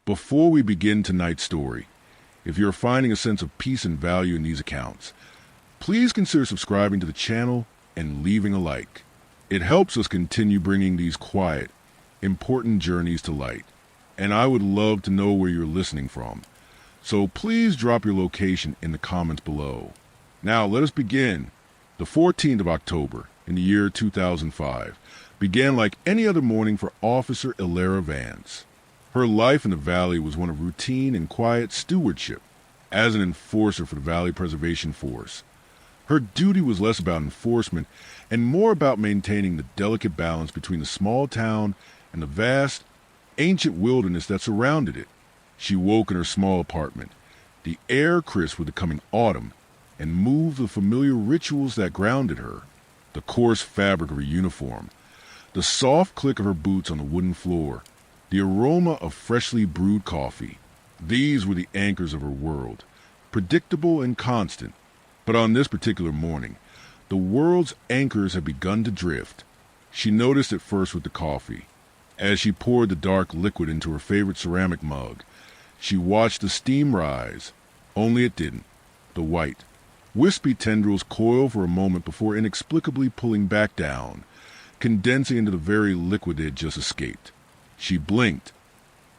Before we begin tonight's story, if you're finding a sense of peace and value in these accounts, please consider subscribing to the channel and leaving a like. It helps us continue bringing these quiet, important journeys to light. And I would love to know where you're listening from. So please drop your location in the comments below. Now let us begin. The 14th of October in the year 2005 began like any other morning for Officer Ilera Vance. Her life in the valley was one of routine and quiet stewardship as an enforcer for the Valley Preservation Force. Her duty was less about enforcement and more about maintaining the delicate balance between the small town and the vast, ancient wilderness that surrounded it. She woke in her small apartment, the air crisp with the coming autumn, and moved the familiar rituals that grounded her. The coarse fabric of her uniform, the soft click of her boots on the wooden floor, the aroma of freshly brewed coffee. These were the anchors of her world, predictable and constant. But on this particular morning, the world's anchors had begun to drift. She noticed it first with the coffee. As she poured the dark liquid into her favorite ceramic mug, she watched the steam rise. Only it didn't. The white, wispy tendrils coiled for a moment before inexplicably pulling back down, condensing into the very liquid they had just escaped. She blinked,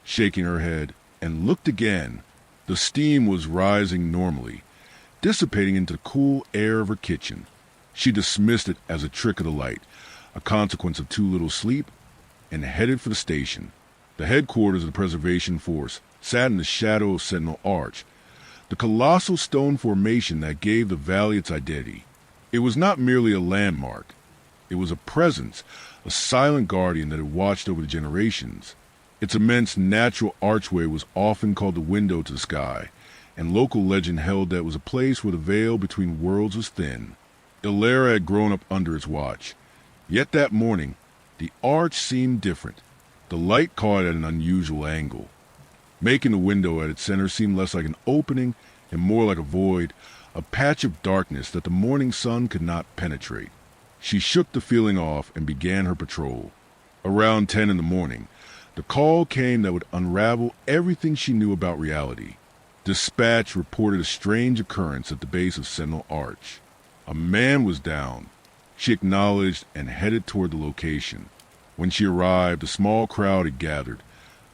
shaking her head, and looked again. The steam was rising normally, dissipating into the cool air of her kitchen. She dismissed it as a trick of the light, a consequence of too little sleep, and headed for the station. The headquarters of the Preservation Force sat in the shadow of Sentinel Arch, the colossal stone formation that gave the valley its identity. It was not merely a landmark. It was a presence, a silent guardian that had watched over the generations. Its immense natural archway was often called the window to the sky, and local legend held that it was a place where the veil between worlds was thin. Ilera had grown up under its watch. Yet that morning, the arch seemed different. The light caught at an unusual angle, making the window at its center seem less like an opening and more like a void, a patch of darkness that the morning sun could not penetrate. She shook the feeling off and began her patrol. Around 10 in the morning, the call came that would unravel everything she knew about reality. Dispatch reported a strange occurrence at the base of Sentinel Arch. A man was down. She acknowledged and headed toward the location. When she arrived, a small crowd had gathered,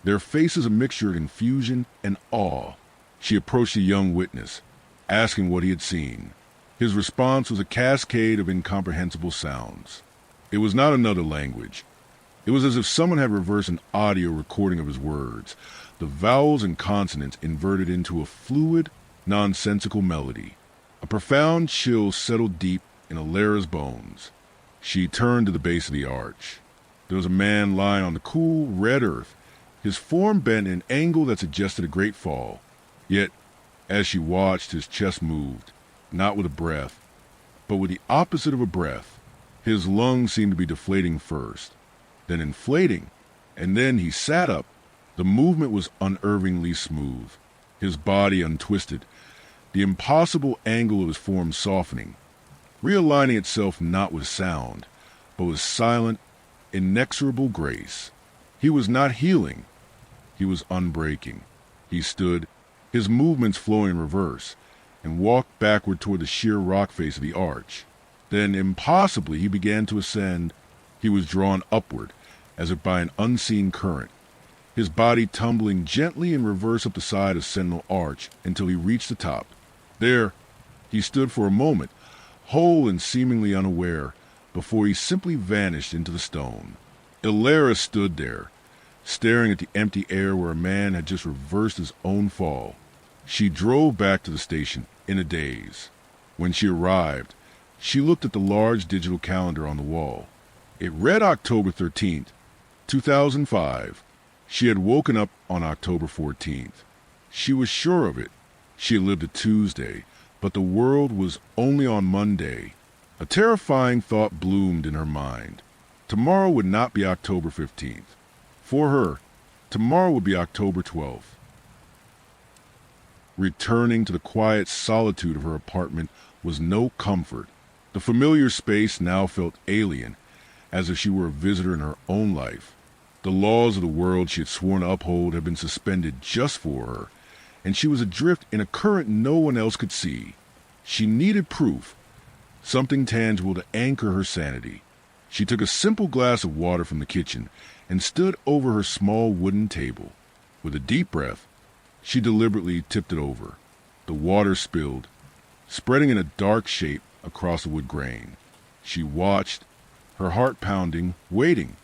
their faces a mixture of confusion and awe. She approached the young witness, asking what he had seen. His response was a cascade of incomprehensible sounds. It was not another language. It was as if someone had reversed an audio recording of his words, the vowels and consonants inverted into a fluid, nonsensical melody. A profound chill settled deep in Ilera's bones. She turned to the base of the arch. There was a man lying on the cool, red earth, his form bent in an angle that suggested a great fall. Yet, as she watched, his chest moved, not with a breath, but with the opposite of a breath. His lungs seemed to be deflating first, then inflating, and then he sat up. The movement was unervingly smooth, his body untwisted, the impossible angle of his form softening, realigning itself not with sound, but with silent, inexorable grace. He was not healing. He was unbreaking. He stood, his movements flowing in reverse, and walked backward toward the sheer rock face of the arch. Then, impossibly, he began to ascend. He was drawn upward, as if by an unseen current, his body tumbling gently in reverse up the side of Sentinel Arch until he reached the top. There, he stood for a moment, whole and seemingly unaware, before he simply vanished into the stone. Ilera stood there, staring at the empty air where a man had just reversed his own fall. She drove back to the station in a daze. When she arrived, she looked at the large digital calendar on the wall. It read October 13th, 2005. She had woken up on October 14th. She was sure of it. She had lived a Tuesday, but the world was only on Monday. A terrifying thought bloomed in her mind. Tomorrow would not be October 15th. For her, tomorrow would be October 12th. Returning to the quiet solitude of her apartment was no comfort. The familiar space now felt alien, as if she were a visitor in her own life. The laws of the world she had sworn to uphold had been suspended just for her, and she was adrift in a current no one else could see. She needed proof, something tangible to anchor her sanity. She took a simple glass of water from the kitchen and stood over her small wooden table. With a deep breath, she deliberately tipped it over. The water spilled, spreading in a dark shape across the wood grain. She watched, her heart pounding, waiting.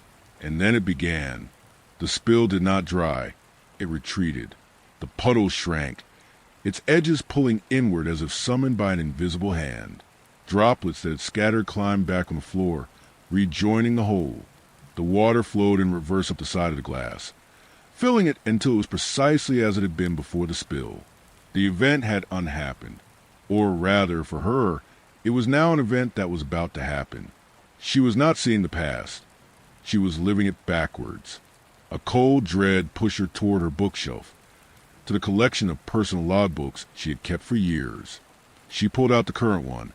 And then it began. The spill did not dry. It retreated. The puddle shrank, its edges pulling inward as if summoned by an invisible hand. Droplets that had scattered climbed back on the floor, rejoining the hole. The water flowed in reverse up the side of the glass, filling it until it was precisely as it had been before the spill. The event had unhappened. Or rather, for her, it was now an event that was about to happen. She was not seeing the past. She was living it backwards. A cold dread pushed her toward her bookshelf, to the collection of personal logbooks she had kept for years. She pulled out the current one,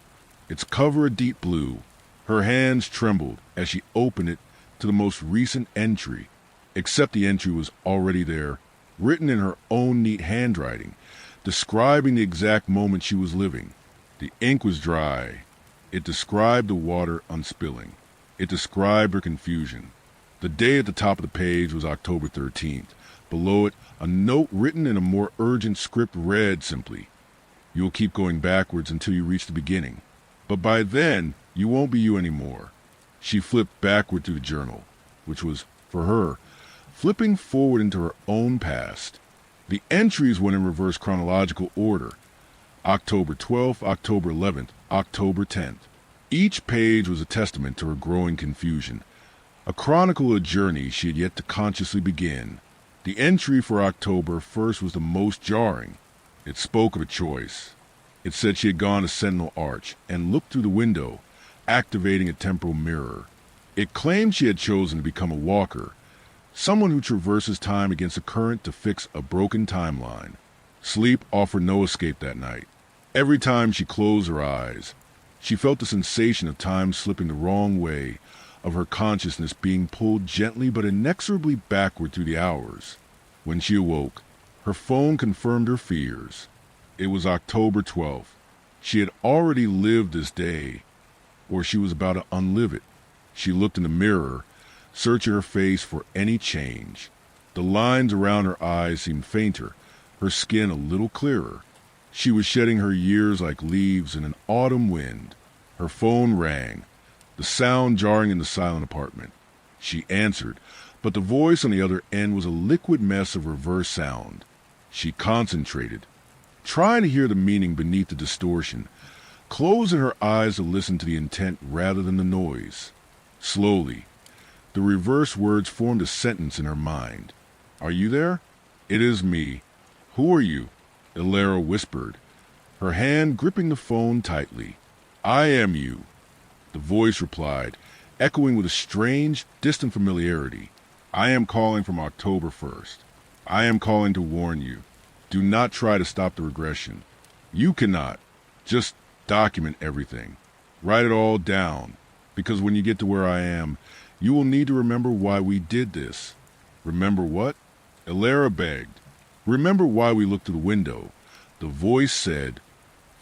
its cover a deep blue. Her hands trembled as she opened it to the most recent entry, except the entry was already there, written in her own neat handwriting, describing the exact moment she was living. The ink was dry. It described the water unspilling. It described her confusion. The day at the top of the page was October 13th. Below it, a note written in a more urgent script read simply, "You'll keep going backwards until you reach the beginning. But by then, you won't be you anymore." She flipped backward through the journal, which was, for her, flipping forward into her own past. The entries went in reverse chronological order. October 12th, October 11th, October 10th. Each page was a testament to her growing confusion, a chronicle of a journey she had yet to consciously begin. The entry for October 1st was the most jarring. It spoke of a choice. It said she had gone to Sentinel Arch and looked through the window, activating a temporal mirror. It claimed she had chosen to become a walker, someone who traverses time against a current to fix a broken timeline. Sleep offered no escape that night. Every time she closed her eyes, she felt the sensation of time slipping the wrong way, of her consciousness being pulled gently but inexorably backward through the hours. When she awoke, her phone confirmed her fears. It was October 12th. She had already lived this day, or she was about to unlive it. She looked in the mirror, searching her face for any change. The lines around her eyes seemed fainter, her skin a little clearer. She was shedding her years like leaves in an autumn wind. Her phone rang, the sound jarring in the silent apartment. She answered, but the voice on the other end was a liquid mess of reverse sound. She concentrated, trying to hear the meaning beneath the distortion, closing her eyes to listen to the intent rather than the noise. Slowly, the reverse words formed a sentence in her mind. "Are you there?" "It is me." "Who are you?" Elara whispered, her hand gripping the phone tightly. "I am you," the voice replied, echoing with a strange, distant familiarity. "I am calling from October 1st. I am calling to warn you. Do not try to stop the regression. You cannot. Just document everything. Write it all down, because when you get to where I am, you will need to remember why we did this." "Remember what?" Elara begged. "Remember why we looked through the window," the voice said,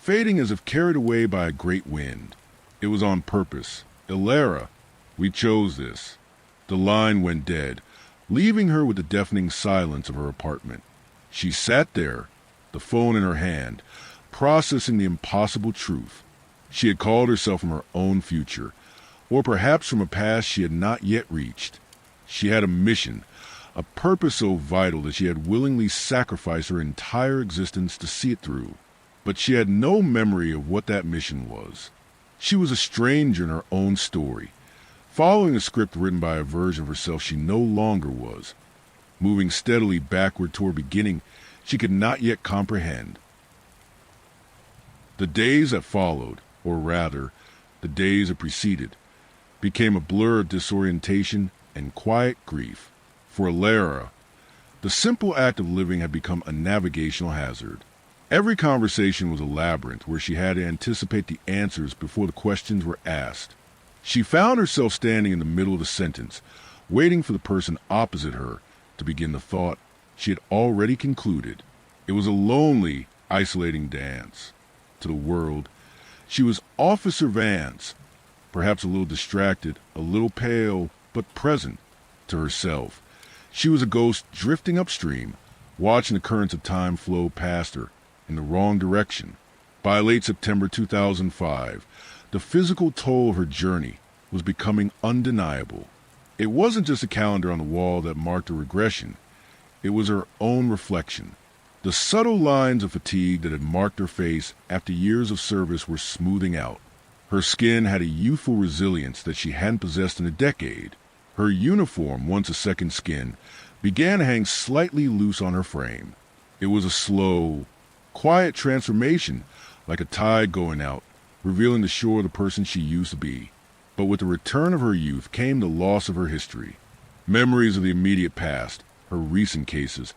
fading as if carried away by a great wind. "It was on purpose. Elara, we chose this." The line went dead, leaving her with the deafening silence of her apartment. She sat there, the phone in her hand, processing the impossible truth. She had called herself from her own future, or perhaps from a past she had not yet reached. She had a mission, a purpose so vital that she had willingly sacrificed her entire existence to see it through. But she had no memory of what that mission was. She was a stranger in her own story, following a script written by a version of herself she no longer was, moving steadily backward toward a beginning she could not yet comprehend. The days that followed, or rather, the days that preceded, became a blur of disorientation and quiet grief. For Elara, the simple act of living had become a navigational hazard. Every conversation was a labyrinth where she had to anticipate the answers before the questions were asked. She found herself standing in the middle of the sentence, waiting for the person opposite her to begin the thought she had already concluded. It was a lonely, isolating dance. To the world, she was Officer Vance, perhaps a little distracted, a little pale, but present. To herself, she was a ghost drifting upstream, watching the currents of time flow past her in the wrong direction. By late September 2005, the physical toll of her journey was becoming undeniable. It wasn't just a calendar on the wall that marked a regression. It was her own reflection. The subtle lines of fatigue that had marked her face after years of service were smoothing out. Her skin had a youthful resilience that she hadn't possessed in a decade. Her uniform, once a second skin, began to hang slightly loose on her frame. It was a slow, quiet transformation, like a tide going out, revealing the shore of the person she used to be. But with the return of her youth came the loss of her history. Memories of the immediate past, her recent cases,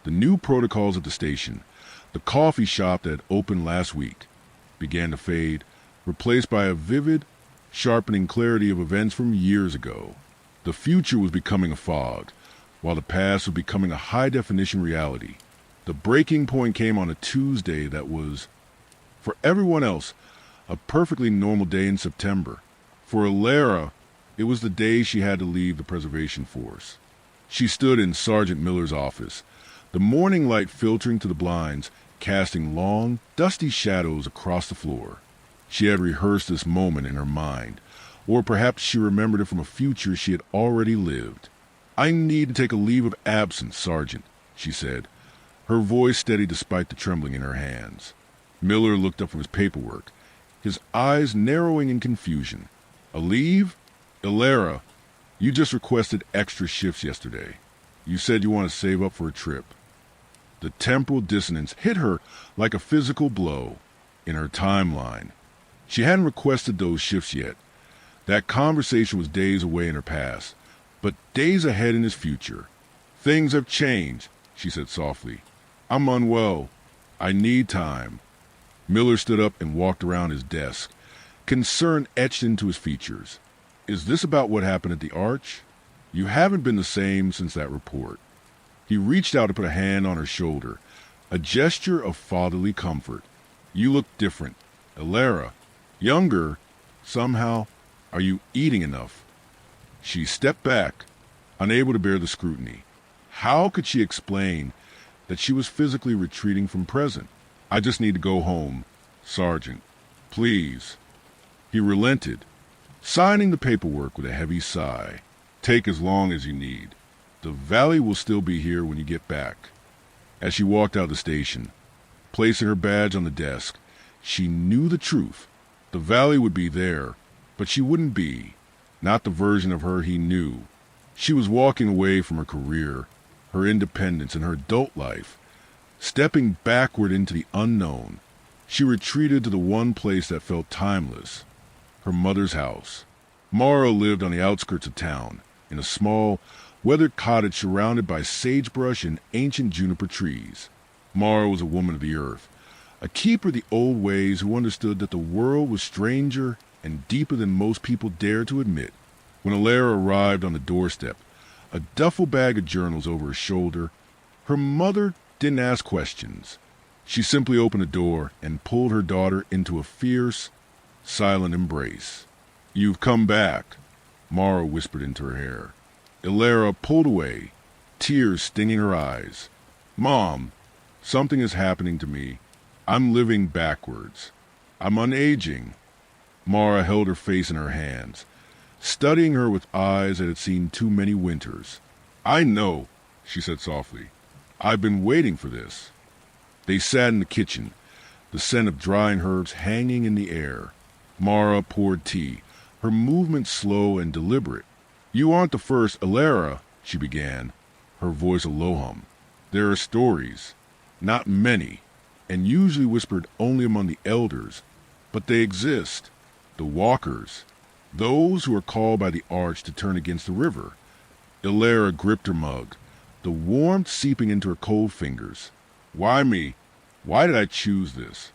the new protocols at the station, the coffee shop that had opened last week, began to fade, replaced by a vivid, sharpening clarity of events from years ago. The future was becoming a fog, while the past was becoming a high-definition reality. The breaking point came on a Tuesday that was, for everyone else, a perfectly normal day in September. For Alara, it was the day she had to leave the preservation force. She stood in Sergeant Miller's office, the morning light filtering to the blinds, casting long, dusty shadows across the floor. She had rehearsed this moment in her mind, or perhaps she remembered it from a future she had already lived. "I need to take a leave of absence, Sergeant," she said, her voice steady despite the trembling in her hands. Miller looked up from his paperwork, his eyes narrowing in confusion. "A leave? Alara, you just requested extra shifts yesterday. You said you want to save up for a trip." The temporal dissonance hit her like a physical blow. In her timeline, she hadn't requested those shifts yet. That conversation was days away in her past, but days ahead in his future. "Things have changed," she said softly. "I'm unwell. I need time." Miller stood up and walked around his desk, concern etched into his features. "Is this about what happened at the Arch? You haven't been the same since that report." He reached out to put a hand on her shoulder, a gesture of fatherly comfort. "You look different, Alara. Younger, somehow. Are you eating enough?" She stepped back, unable to bear the scrutiny. How could she explain that she was physically retreating from present? "I just need to go home, Sergeant. Please." He relented, signing the paperwork with a heavy sigh. "Take as long as you need. The valley will still be here when you get back." As she walked out of the station, placing her badge on the desk, she knew the truth. The valley would be there, but she wouldn't be. Not the version of her he knew. She was walking away from her career, her independence, and her adult life, stepping backward into the unknown. She retreated to the one place that felt timeless, her mother's house. Mara lived on the outskirts of town, in a small, weathered cottage surrounded by sagebrush and ancient juniper trees. Mara was a woman of the earth, a keeper of the old ways who understood that the world was stranger and deeper than most people dared to admit. When Alara arrived on the doorstep, a duffel bag of journals over her shoulder, her mother didn't ask questions. She simply opened the door and pulled her daughter into a fierce, silent embrace. "You've come back," Mara whispered into her hair. Alara pulled away, tears stinging her eyes. "Mom, something is happening to me. I'm living backwards. I'm unaging." Mara held her face in her hands, studying her with eyes that had seen too many winters. "I know," she said softly. "I've been waiting for this." They sat in the kitchen, the scent of drying herbs hanging in the air. Mara poured tea, her movements slow and deliberate. "You aren't the first, Alara," she began, her voice a low hum. "There are stories, not many, and usually whispered only among the elders, but they exist. The walkers, those who are called by the Arch to turn against the river." Alara gripped her mug, the warmth seeping into her cold fingers. "Why me? Why did I choose this?"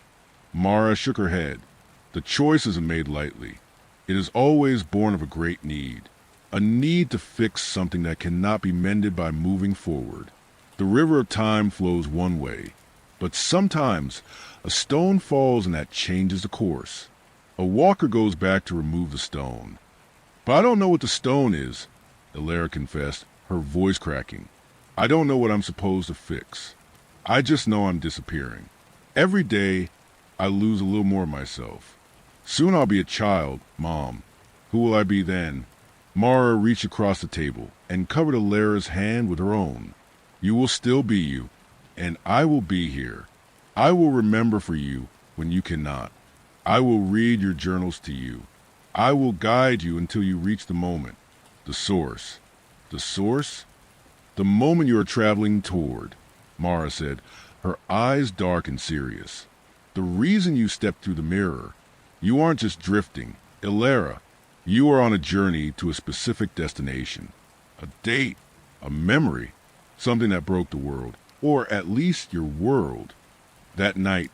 Mara shook her head. "The choice isn't made lightly. It is always born of a great need. a need to fix something that cannot be mended by moving forward. The river of time flows one way, but sometimes a stone falls and that changes the course. A walker goes back to remove the stone. But I don't know what the stone is, Elara confessed, her voice cracking. I don't know what I'm supposed to fix. I just know I'm disappearing. Every day, I lose a little more of myself. Soon I'll be a child, Mom. Who will I be then? Mara reached across the table and covered Elara's hand with her own. You will still be you, and I will be here. I will remember for you when you cannot. I will read your journals to you. I will guide you until you reach the moment, the source. The source? The moment you are traveling toward, Mara said, her eyes dark and serious. The reason you stepped through the mirror, you aren't just drifting. Elara, you are on a journey to a specific destination. A date, a memory, something that broke the world, or at least your world. That night,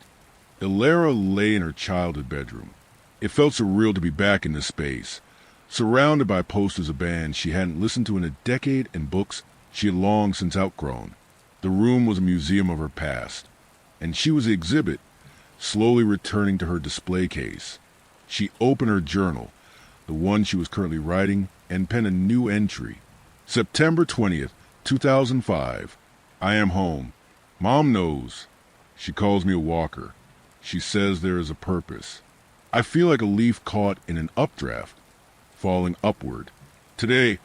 Elara lay in her childhood bedroom. It felt surreal to be back in this space, surrounded by posters of bands she hadn't listened to in a decade and books she had long since outgrown. The room was a museum of her past, and she was the exhibit, slowly returning to her display case. She opened her journal, the one she was currently writing, and penned a new entry. September 20th, 2005. I am home. Mom knows. She calls me a walker. She says there is a purpose. I feel like a leaf caught in an updraft, falling upward. Today,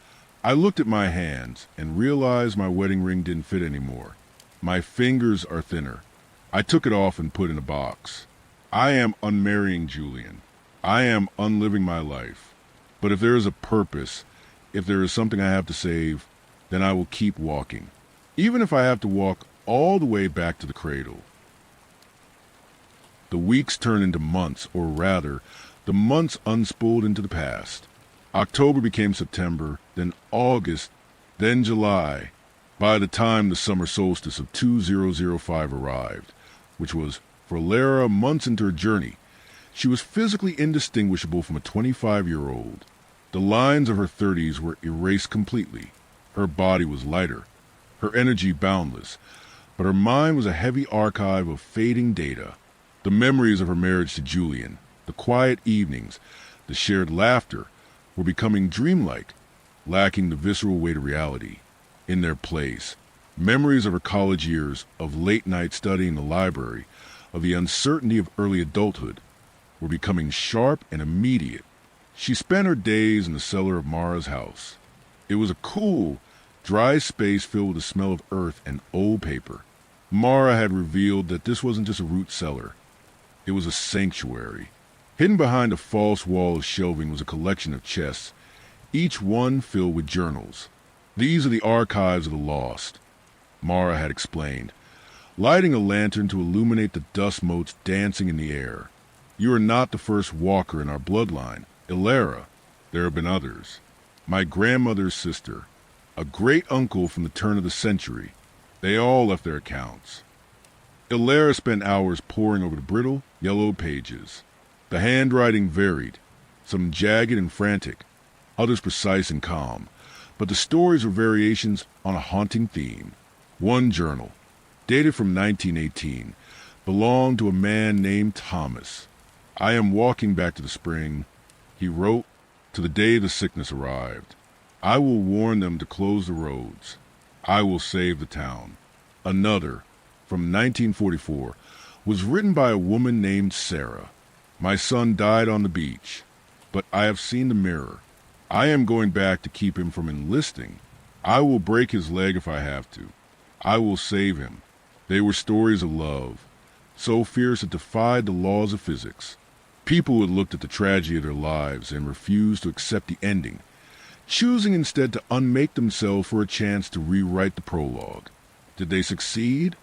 I looked at my hands and realized my wedding ring didn't fit anymore. My fingers are thinner. I took it off and put in a box. I am unmarrying Julian. I am unliving my life. But if there is a purpose, if there is something I have to save, then I will keep walking, even if I have to walk all the way back to the cradle. The weeks turned into months, or rather, the months unspooled into the past. October became September, then August, then July, by the time the summer solstice of 2005 arrived, which was, for Lara, months into her journey. She was physically indistinguishable from a 25-year-old. The lines of her 30s were erased completely. Her body was lighter, her energy boundless, but her mind was a heavy archive of fading data. The memories of her marriage to Julian, the quiet evenings, the shared laughter, were becoming dreamlike, lacking the visceral weight of reality. In their place, memories of her college years, of late-night study in the library, of the uncertainty of early adulthood, were becoming sharp and immediate. She spent her days in the cellar of Mara's house. It was a cool, dry space filled with the smell of earth and old paper. Mara had revealed that this wasn't just a root cellar. It was a sanctuary. Hidden behind a false wall of shelving was a collection of chests, each one filled with journals. These are the archives of the lost, Mara had explained, lighting a lantern to illuminate the dust motes dancing in the air. You are not the first walker in our bloodline, Elara. There have been others. My grandmother's sister, a great-uncle from the turn of the century. They all left their accounts. Elara spent hours poring over the brittle, yellowed pages. The handwriting varied, some jagged and frantic, others precise and calm, but the stories were variations on a haunting theme. One journal, dated from 1918, belonged to a man named Thomas. I am walking back to the spring, he wrote, to the day the sickness arrived. I will warn them to close the roads. I will save the town. Another, from 1944, was written by a woman named Sarah. My son died on the beach, but I have seen the mirror. I am going back to keep him from enlisting. I will break his leg if I have to. I will save him. They were stories of love, so fierce it defied the laws of physics. People had looked at the tragedy of their lives and refused to accept the ending, choosing instead to unmake themselves for a chance to rewrite the prologue. Did they succeed?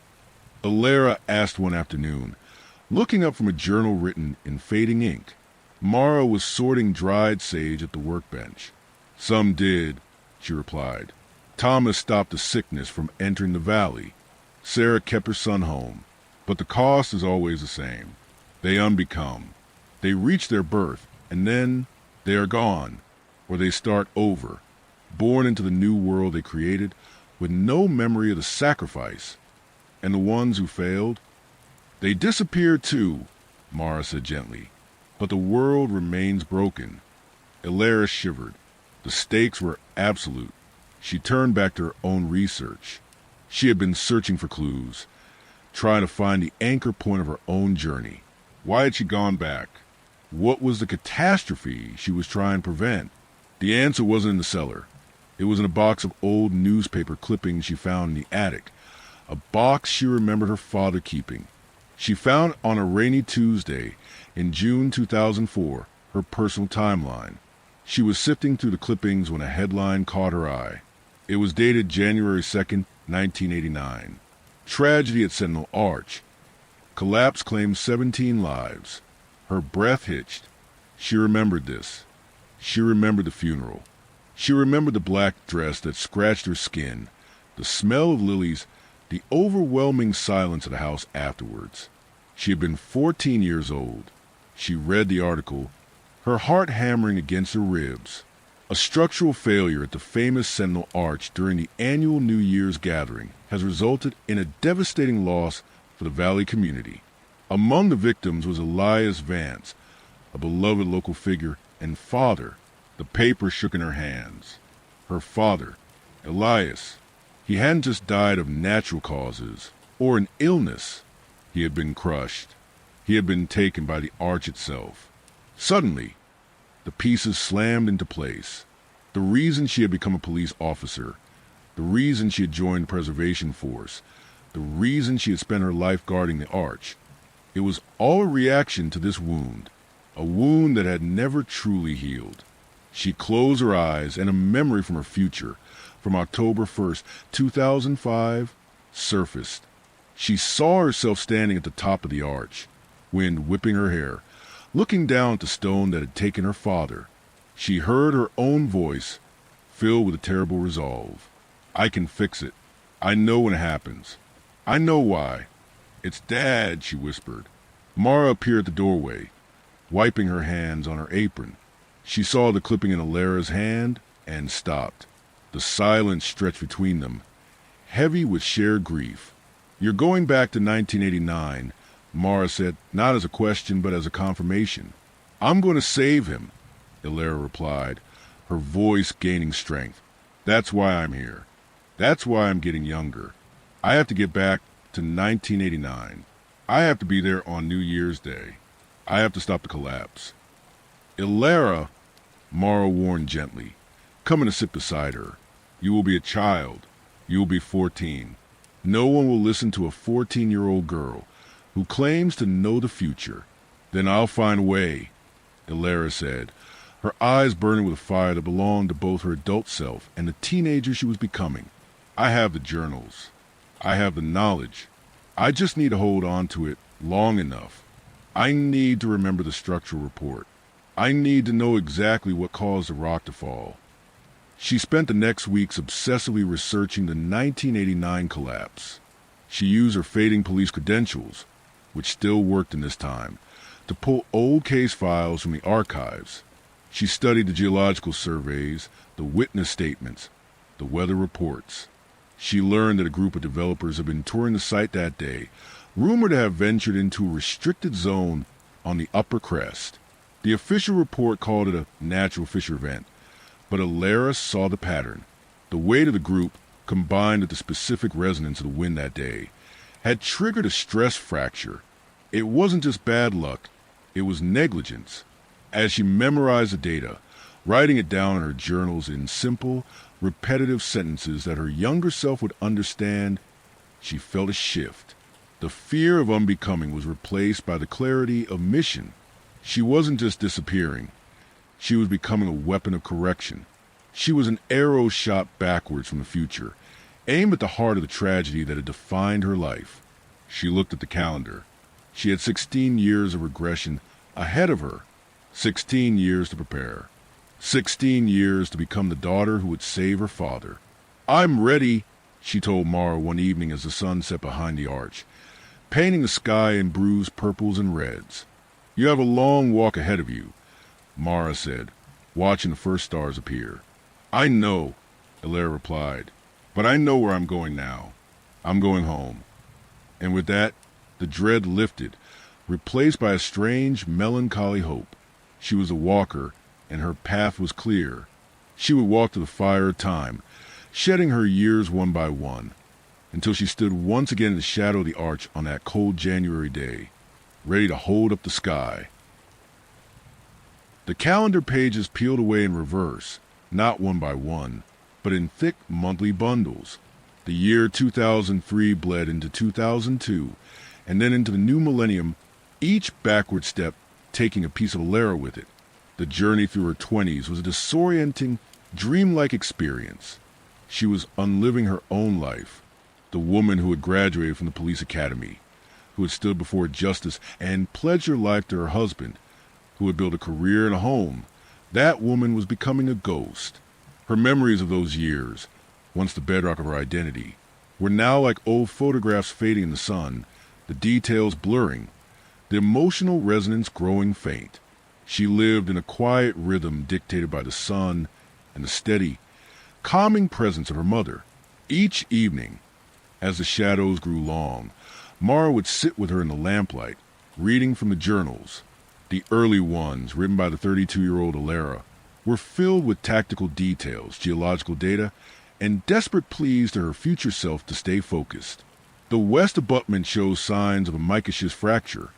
Elara asked one afternoon, looking up from a journal written in fading ink. Mara was sorting dried sage at the workbench. Some did, she replied. Thomas stopped the sickness from entering the valley. Sarah kept her son home, but the cost is always the same. They unbecome. They reach their birth, and then they are gone, or they start over, born into the new world they created with no memory of the sacrifice. And the ones who failed? They disappeared too, Mara said gently. But the world remains broken. Ilara shivered. The stakes were absolute. She turned back to her own research. She had been searching for clues, trying to find the anchor point of her own journey. Why had she gone back? What was the catastrophe she was trying to prevent? The answer wasn't in the cellar. It was in a box of old newspaper clippings she found in the attic, a box she remembered her father keeping. She found on a rainy Tuesday in June 2004 her personal timeline. She was sifting through the clippings when a headline caught her eye. It was dated January 2nd, 1989. Tragedy at Sentinel Arch. Collapse claimed 17 lives. Her breath hitched. She remembered this. She remembered the funeral. She remembered the black dress that scratched her skin, the smell of lilies, the overwhelming silence of the house afterwards. She had been 14 years old. She read the article, her heart hammering against her ribs. A structural failure at the famous Sentinel Arch during the annual New Year's gathering has resulted in a devastating loss for the Valley community. Among the victims was Elias Vance, a beloved local figure and father. The paper shook in her hands. Her father, Elias. He hadn't just died of natural causes or an illness. He had been crushed. He had been taken by the arch itself. Suddenly, the pieces slammed into place. The reason she had become a police officer, the reason she had joined the preservation force, the reason she had spent her life guarding the arch. It was all a reaction to this wound, a wound that had never truly healed. She closed her eyes, and a memory from her future, from October 1st, 2005, surfaced. She saw herself standing at the top of the arch, wind whipping her hair, looking down at the stone that had taken her father. She heard her own voice, filled with a terrible resolve. I can fix it. I know when it happens. I know why. It's Dad, she whispered. Mara appeared at the doorway, wiping her hands on her apron. She saw the clipping in Ilara's hand and stopped. The silence stretched between them, heavy with shared grief. You're going back to 1989, Mara said, not as a question but as a confirmation. I'm going to save him, Ilara replied, her voice gaining strength. That's why I'm here. That's why I'm getting younger. I have to get back to 1989. I have to be there on New Year's Day. I have to stop the collapse. Ilara, Mara warned gently, come in and sit beside her. You will be a child. You will be 14. No one will listen to a 14-year-old girl who claims to know the future. Then I'll find a way, Ilara said, her eyes burning with a fire that belonged to both her adult self and the teenager she was becoming. I have the journals. I have the knowledge. I just need to hold on to it long enough. I need to remember the structural report. I need to know exactly what caused the rock to fall. She spent the next weeks obsessively researching the 1989 collapse. She used her fading police credentials, which still worked in this time, to pull old case files from the archives. She studied the geological surveys, the witness statements, the weather reports. She learned that a group of developers had been touring the site that day, rumored to have ventured into a restricted zone on the upper crest. The official report called it a natural fissure event, but Ilara saw the pattern. The weight of the group, combined with the specific resonance of the wind that day, had triggered a stress fracture. It wasn't just bad luck, it was negligence. As she memorized the data, writing it down in her journals in simple, repetitive sentences that her younger self would understand, she felt a shift. The fear of unbecoming was replaced by the clarity of mission. She wasn't just disappearing. She was becoming a weapon of correction. She was an arrow shot backwards from the future, aimed at the heart of the tragedy that had defined her life. She looked at the calendar. She had 16 years of regression ahead of her. 16 years to prepare. 16 years to become the daughter who would save her father. I'm ready, she told Mara one evening as the sun set behind the arch, painting the sky in bruised purples and reds. You have a long walk ahead of you, Mara said, watching the first stars appear. I know, Alara replied, but I know where I'm going now. I'm going home. And with that, the dread lifted, replaced by a strange, melancholy hope. She was a walker, and her path was clear. She would walk to the fire of time, shedding her years one by one, until she stood once again in the shadow of the arch on that cold January day, ready to hold up the sky. The calendar pages peeled away in reverse, not one by one, but in thick monthly bundles. The year 2003 bled into 2002, and then into the new millennium, each backward step taking a piece of Alara with it. The journey through her 20s was a disorienting, dreamlike experience. She was unliving her own life, the woman who had graduated from the police academy, who had stood before justice and pledged her life to her husband, who had built a career and a home. That woman was becoming a ghost. Her memories of those years, once the bedrock of her identity, were now like old photographs fading in the sun, the details blurring, the emotional resonance growing faint. She lived in a quiet rhythm dictated by the sun and the steady, calming presence of her mother. Each evening, as the shadows grew long, Mara would sit with her in the lamplight, reading from the journals. The early ones, written by the 32-year-old Alara, were filled with tactical details, geological data, and desperate pleas to her future self to stay focused. The west abutment shows signs of a micaceous fracture,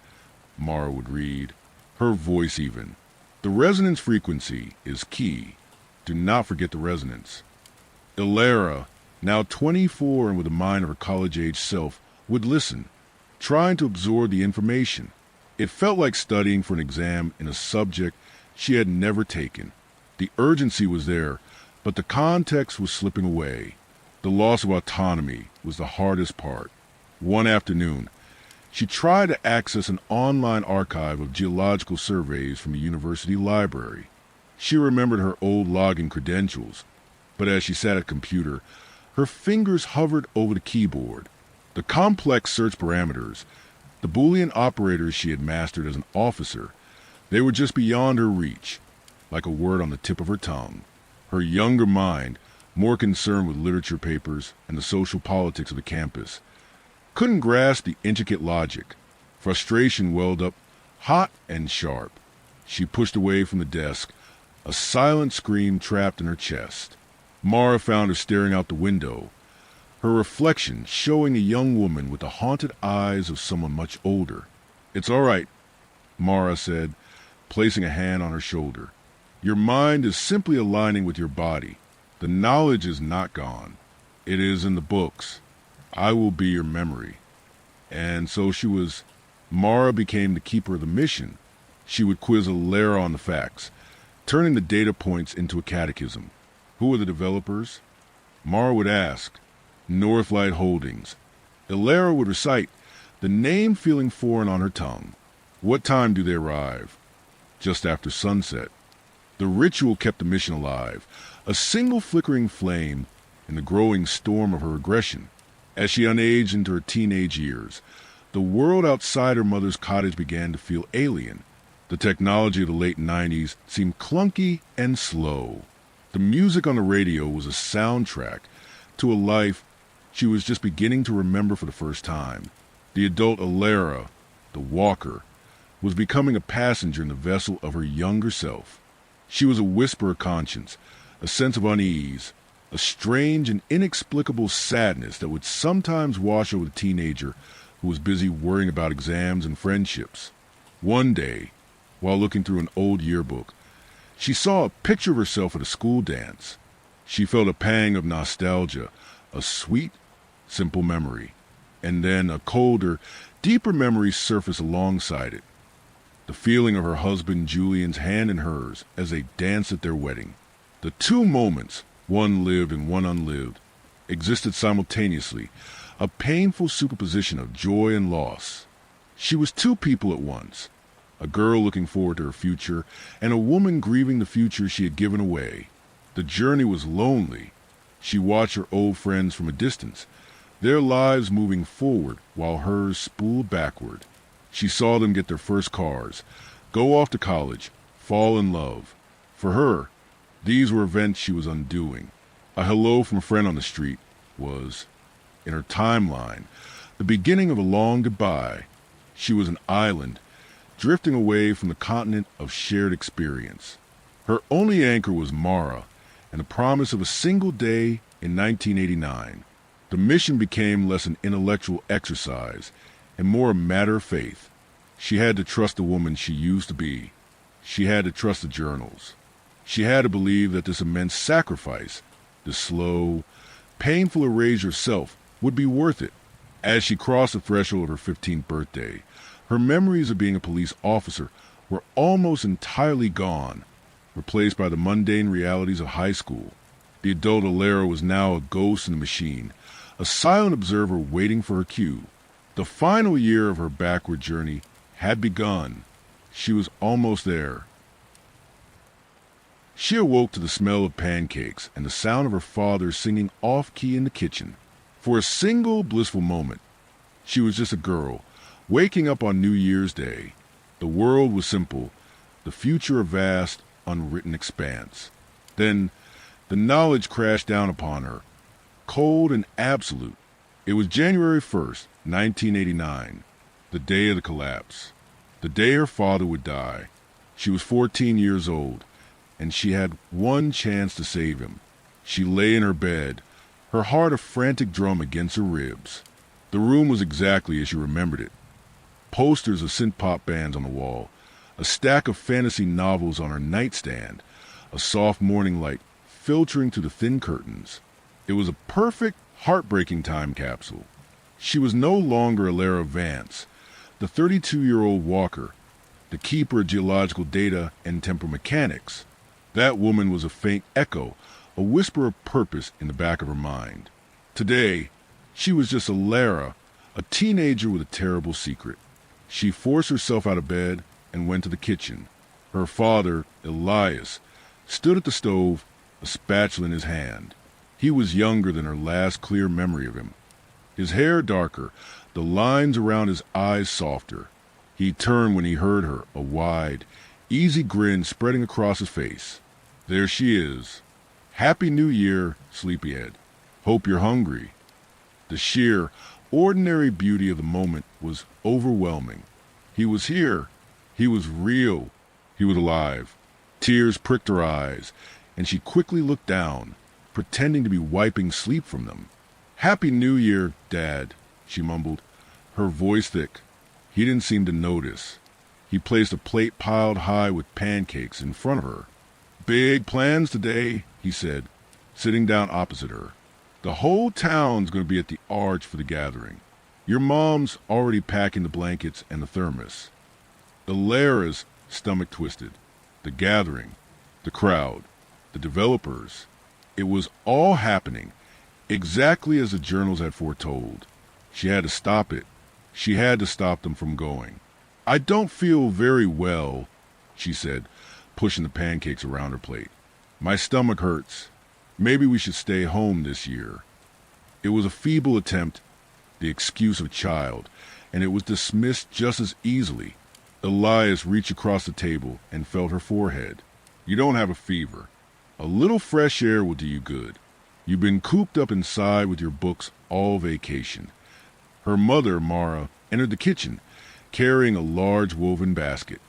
Mara would read, her voice even. The resonance frequency is key. Do not forget the resonance. Alara, now 24 and with the mind of her college-age self, would listen, trying to absorb the information. It felt like studying for an exam in a subject she had never taken. The urgency was there, but the context was slipping away. The loss of autonomy was the hardest part. One afternoon, she tried to access an online archive of geological surveys from a university library. She remembered her old login credentials, but as she sat at a computer, her fingers hovered over the keyboard. The complex search parameters, the Boolean operators she had mastered as an officer, they were just beyond her reach, like a word on the tip of her tongue. Her younger mind, more concerned with literature papers and the social politics of the campus, couldn't grasp the intricate logic. Frustration welled up, hot and sharp. She pushed away from the desk, a silent scream trapped in her chest. Mara found her staring out the window, her reflection showing a young woman with the haunted eyes of someone much older. "It's all right," Mara said, placing a hand on her shoulder. "Your mind is simply aligning with your body. The knowledge is not gone. It is in the books. I will be your memory." And so she was. Mara became the keeper of the mission. She would quiz Alara on the facts, turning the data points into a catechism. Who are the developers? Mara would ask. Northlight Holdings. Alara would recite, the name feeling foreign on her tongue. What time do they arrive? Just after sunset. The ritual kept the mission alive, a single flickering flame in the growing storm of her aggression. As she unaged into her teenage years, the world outside her mother's cottage began to feel alien. The technology of the late 90s seemed clunky and slow. The music on the radio was a soundtrack to a life she was just beginning to remember for the first time. The adult Alara, the walker, was becoming a passenger in the vessel of her younger self. She was a whisper of conscience, a sense of unease, a strange and inexplicable sadness that would sometimes wash over the teenager who was busy worrying about exams and friendships. One day, while looking through an old yearbook, she saw a picture of herself at a school dance. She felt a pang of nostalgia, a sweet, simple memory, and then a colder, deeper memory surfaced alongside it. The feeling of her husband Julian's hand in hers as they danced at their wedding. The two moments, one lived and one unlived, existed simultaneously, a painful superposition of joy and loss. She was two people at once, a girl looking forward to her future, and a woman grieving the future she had given away. The journey was lonely. She watched her old friends from a distance, their lives moving forward while hers spooled backward. She saw them get their first cars, go off to college, fall in love. For her, These were events she was undoing. A hello from a friend on the street was, in her timeline, the beginning of a long goodbye. She was an island, drifting away from the continent of shared experience. Her only anchor was Mara, and the promise of a single day in 1989. The mission became less an intellectual exercise and more a matter of faith. She had to trust the woman she used to be. She had to trust the journals. She had to believe that this immense sacrifice, this slow, painful erasure of self, would be worth it. As she crossed the threshold of her 15th birthday, her memories of being a police officer were almost entirely gone, replaced by the mundane realities of high school. The adult Alara was now a ghost in the machine, a silent observer waiting for her cue. The final year of her backward journey had begun. She was almost there. She awoke to the smell of pancakes and the sound of her father singing off-key in the kitchen. For a single blissful moment, she was just a girl, waking up on New Year's Day. The world was simple, the future a vast, unwritten expanse. Then, the knowledge crashed down upon her, cold and absolute. It was January 1st, 1989, the day of the collapse, the day her father would die. She was 14 years old, and she had one chance to save him. She lay in her bed, her heart a frantic drum against her ribs. The room was exactly as she remembered it. Posters of synth-pop bands on the wall, a stack of fantasy novels on her nightstand, a soft morning light filtering through the thin curtains. It was a perfect, heartbreaking time capsule. She was no longer Alara Vance, the 32-year-old walker, the keeper of geological data and temporal mechanics. That woman was a faint echo, a whisper of purpose in the back of her mind. Today, she was just Alara, a teenager with a terrible secret. She forced herself out of bed and went to the kitchen. Her father, Elias, stood at the stove, a spatula in his hand. He was younger than her last clear memory of him. His hair darker, the lines around his eyes softer. He turned when he heard her, a wide, easy grin spreading across his face. There she is. Happy New Year, sleepyhead. Hope you're hungry. The sheer, ordinary beauty of the moment was overwhelming. He was here. He was real. He was alive. Tears pricked her eyes, and she quickly looked down, pretending to be wiping sleep from them. Happy New Year, Dad, she mumbled, her voice thick. He didn't seem to notice. He placed a plate piled high with pancakes in front of her. Big plans today, he said, sitting down opposite her. The whole town's going to be at the Arch for the gathering. Your mom's already packing the blankets and the thermos. Alara's stomach twisted. The gathering, the crowd, the developers. It was all happening, exactly as the journals had foretold. She had to stop it. She had to stop them from going. I don't feel very well, she said, pushing the pancakes around her plate. My stomach hurts. Maybe we should stay home this year. It was a feeble attempt, the excuse of a child, and it was dismissed just as easily. Elias reached across the table and felt her forehead. You don't have a fever. A little fresh air will do you good. You've been cooped up inside with your books all vacation. Her mother, Mara, entered the kitchen, carrying a large woven basket.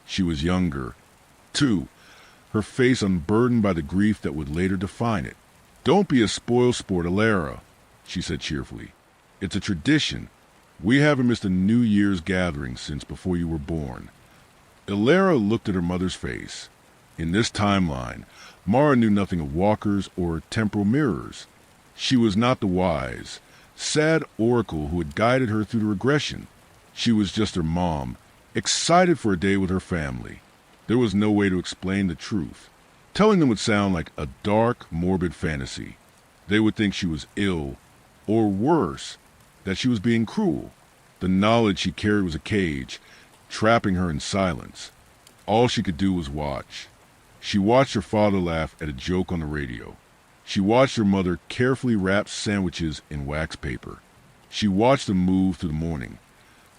She was younger, too, her face unburdened by the grief that would later define it. Don't be a spoil sport, Alara, she said cheerfully. It's a tradition. We haven't missed a New Year's gathering since before you were born. Alara looked at her mother's face. In this timeline, Mara knew nothing of walkers or temporal mirrors. She was not the wise, sad oracle who had guided her through the regression. She was just her mom, excited for a day with her family. There was no way to explain the truth. Telling them would sound like a dark, morbid fantasy. They would think she was ill, or worse, that she was being cruel. The knowledge she carried was a cage, trapping her in silence. All she could do was watch. She watched her father laugh at a joke on the radio. She watched her mother carefully wrap sandwiches in wax paper. She watched them move through the morning,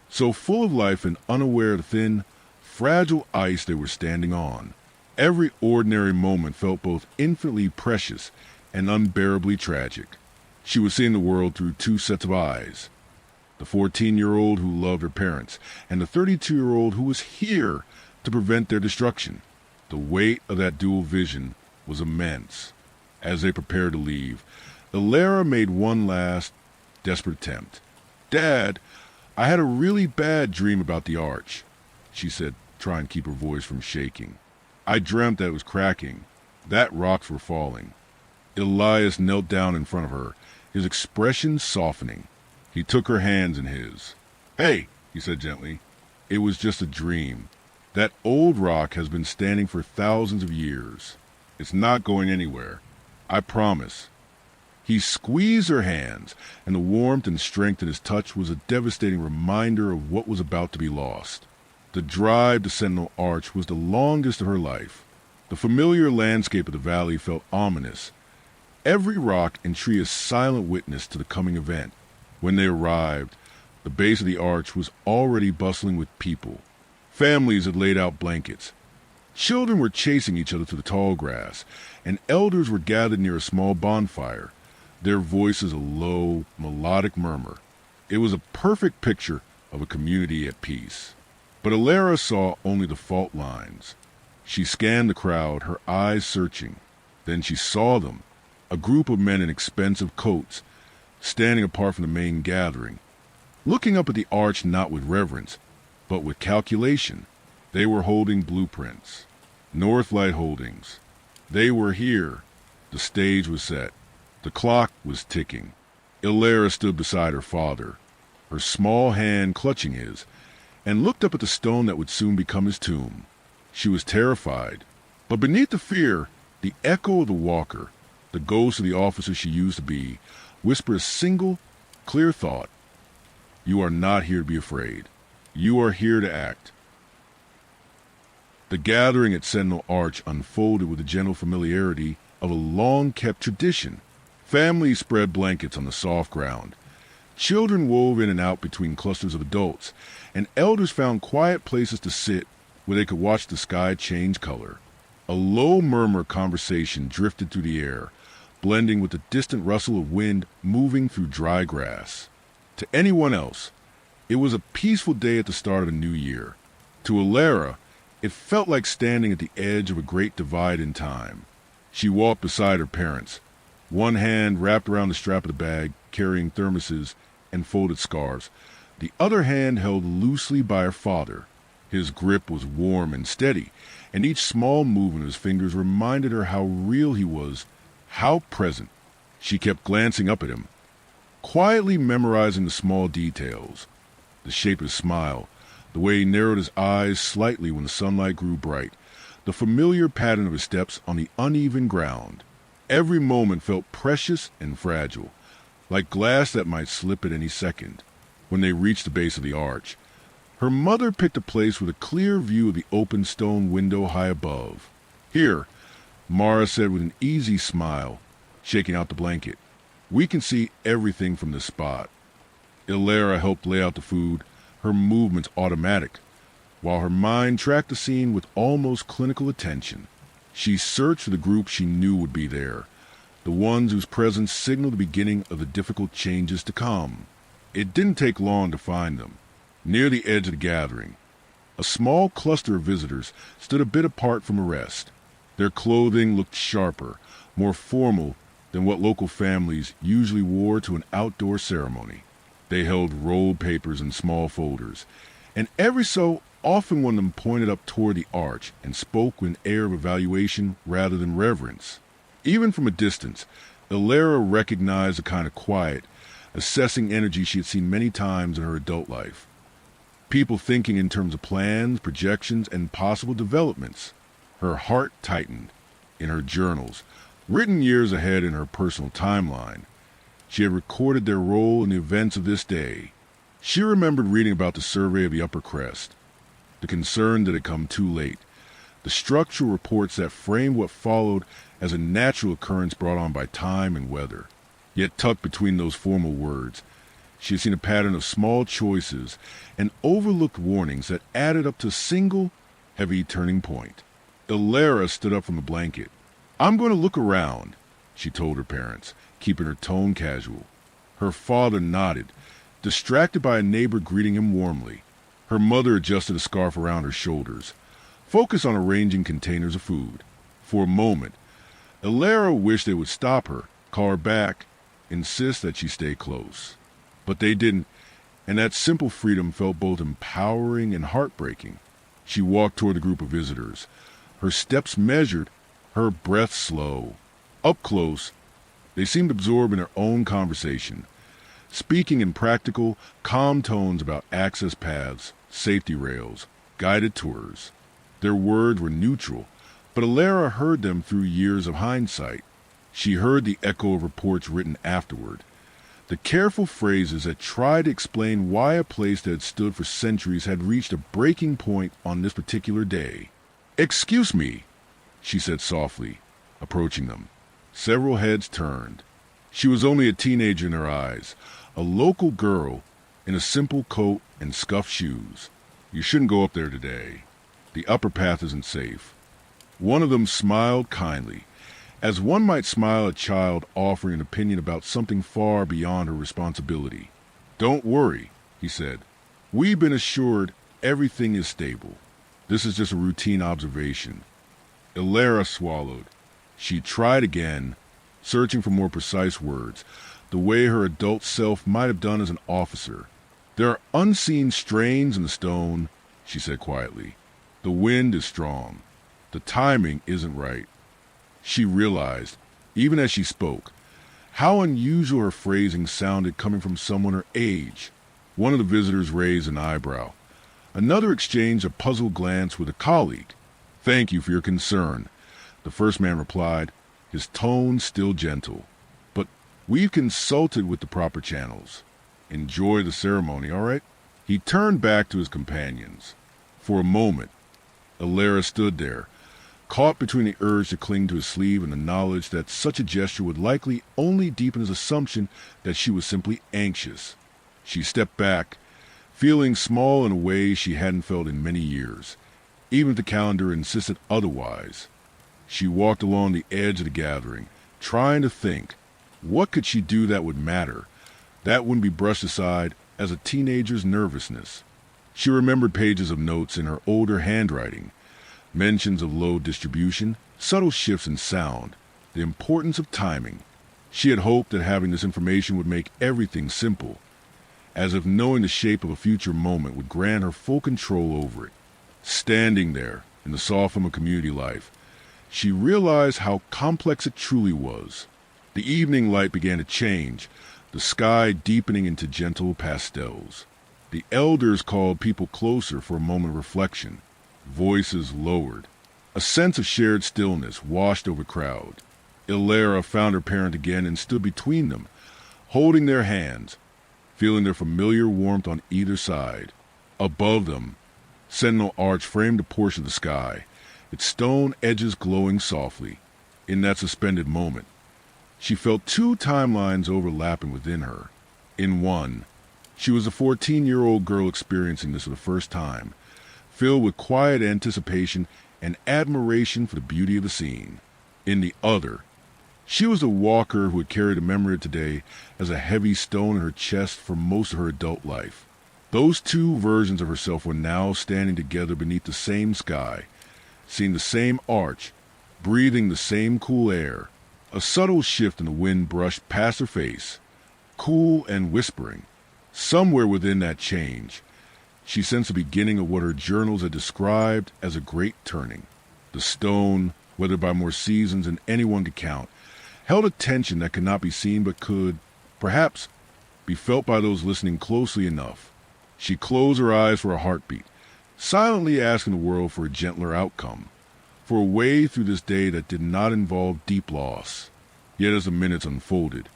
so full of life and unaware of the thin, fragile ice they were standing on. Every ordinary moment felt both infinitely precious and unbearably tragic. She was seeing the world through two sets of eyes. The 14-year-old who loved her parents, and the 32-year-old who was here to prevent their destruction. The weight of that dual vision was immense. As they prepared to leave, Ilara made one last, desperate attempt. "Dad, I had a really bad dream about the arch," she said, trying to keep her voice from shaking. "I dreamt that it was cracking, that rocks were falling." Elias knelt down in front of her, his expression softening. He took her hands in his. "Hey," he said gently, "it was just a dream. That old rock has been standing for thousands of years. It's not going anywhere. I promise." He squeezed her hands, and the warmth and strength in his touch was a devastating reminder of what was about to be lost. The drive to Sentinel Arch was the longest of her life. The familiar landscape of the valley felt ominous. Every rock and tree a silent witness to the coming event. When they arrived, the base of the arch was already bustling with people. Families had laid out blankets. Children were chasing each other through the tall grass, and elders were gathered near a small bonfire, their voices a low, melodic murmur. It was a perfect picture of a community at peace. But Ilara saw only the fault lines. She scanned the crowd, her eyes searching. Then she saw them, a group of men in expensive coats, standing apart from the main gathering, looking up at the arch not with reverence, but with calculation. They were holding blueprints. Northlight Holdings. They were here. The stage was set. The clock was ticking. Ilara stood beside her father, her small hand clutching his, and looked up at the stone that would soon become his tomb. She was terrified, but beneath the fear, the echo of the walker, the ghost of the officer she used to be, whispered a single, clear thought. "You are not here to be afraid. You are here to act." The gathering at Sentinel Arch unfolded with the gentle familiarity of a long-kept tradition. Families spread blankets on the soft ground. Children wove in and out between clusters of adults, and elders found quiet places to sit where they could watch the sky change color. A low murmur conversation drifted through the air, blending with the distant rustle of wind moving through dry grass. To anyone else, it was a peaceful day at the start of a new year. To Ilara, it felt like standing at the edge of a great divide in time. She walked beside her parents, one hand wrapped around the strap of the bag, carrying thermoses and folded scarves, the other hand held loosely by her father. His grip was warm and steady, and each small movement of his fingers reminded her how real he was, how present. She kept glancing up at him, quietly memorizing the small details, the shape of his smile, the way he narrowed his eyes slightly when the sunlight grew bright, the familiar pattern of his steps on the uneven ground. Every moment felt precious and fragile, like glass that might slip at any second. When they reached the base of the arch, her mother picked a place with a clear view of the open stone window high above. "Here," Mara said with an easy smile, shaking out the blanket. "We can see everything from this spot." Ilara helped lay out the food, her movements automatic, while her mind tracked the scene with almost clinical attention. She searched for the group she knew would be there, the ones whose presence signaled the beginning of the difficult changes to come. It didn't take long to find them. Near the edge of the gathering, a small cluster of visitors stood a bit apart from the rest. Their clothing looked sharper, more formal than what local families usually wore to an outdoor ceremony. They held rolled papers in small folders, and every so often one of them pointed up toward the arch and spoke with an air of evaluation rather than reverence. Even from a distance, Ilara recognized a kind of quiet, assessing energy she had seen many times in her adult life. People thinking in terms of plans, projections, and possible developments. Her heart tightened. In her journals, written years ahead in her personal timeline, she had recorded their role in the events of this day. She remembered reading about the survey of the upper crest, the concern that had come too late, the structural reports that framed what followed as a natural occurrence brought on by time and weather. Yet tucked between those formal words, she had seen a pattern of small choices and overlooked warnings that added up to a single, heavy turning point. Ilara stood up from the blanket. "I'm going to look around," she told her parents, keeping her tone casual. Her father nodded, distracted by a neighbor greeting him warmly. Her mother adjusted a scarf around her shoulders, focused on arranging containers of food. For a moment, Ilara wished they would stop her, call her back, insist that she stay close. But they didn't, and that simple freedom felt both empowering and heartbreaking. She walked toward the group of visitors, her steps measured, her breath slow. Up close, they seemed absorbed in their own conversation, speaking in practical, calm tones about access paths, safety rails, guided tours. Their words were neutral, but Ilara heard them through years of hindsight. She heard the echo of reports written afterward, the careful phrases that tried to explain why a place that had stood for centuries had reached a breaking point on this particular day. "Excuse me," she said softly, approaching them. Several heads turned. She was only a teenager in their eyes, a local girl in a simple coat and scuffed shoes. "You shouldn't go up there today. The upper path isn't safe." One of them smiled kindly, as one might smile at a child offering an opinion about something far beyond her responsibility. "Don't worry," he said. "We've been assured everything is stable. This is just a routine observation." Ilara swallowed. She tried again, searching for more precise words, the way her adult self might have done as an officer. "There are unseen strains in the stone," she said quietly. "The wind is strong. The timing isn't right." She realized, even as she spoke, how unusual her phrasing sounded coming from someone her age. One of the visitors raised an eyebrow. Another exchanged a puzzled glance with a colleague. "Thank you for your concern," the first man replied, his tone still gentle. "But we've consulted with the proper channels. Enjoy the ceremony, all right?" He turned back to his companions. For a moment, Ilara stood there, caught between the urge to cling to his sleeve and the knowledge that such a gesture would likely only deepen his assumption that she was simply anxious. She stepped back, feeling small in a way she hadn't felt in many years, even if the calendar insisted otherwise. She walked along the edge of the gathering, trying to think, what could she do that would matter, that wouldn't be brushed aside as a teenager's nervousness? She remembered pages of notes in her older handwriting, mentions of load distribution, subtle shifts in sound, the importance of timing. She had hoped that having this information would make everything simple, as if knowing the shape of a future moment would grant her full control over it. Standing there, in the soft hum of community life, she realized how complex it truly was. The evening light began to change, the sky deepening into gentle pastels. The elders called people closer for a moment of reflection. Voices lowered. A sense of shared stillness washed over the crowd. Ilara found her parent again and stood between them, holding their hands, feeling their familiar warmth on either side. Above them, Sentinel Arch framed a portion of the sky, its stone edges glowing softly. In that suspended moment, she felt two timelines overlapping within her. In one, she was a 14-year-old girl experiencing this for the first time, filled with quiet anticipation and admiration for the beauty of the scene. In the other, she was a walker who had carried a memory of today as a heavy stone in her chest for most of her adult life. Those two versions of herself were now standing together beneath the same sky, seeing the same arch, breathing the same cool air. A subtle shift in the wind brushed past her face, cool and whispering. Somewhere within that change, she sensed the beginning of what her journals had described as a great turning. The stone, weathered by more seasons than anyone could count, held a tension that could not be seen but could, perhaps, be felt by those listening closely enough. She closed her eyes for a heartbeat, silently asking the world for a gentler outcome, for a way through this day that did not involve deep loss. Yet as the minutes unfolded,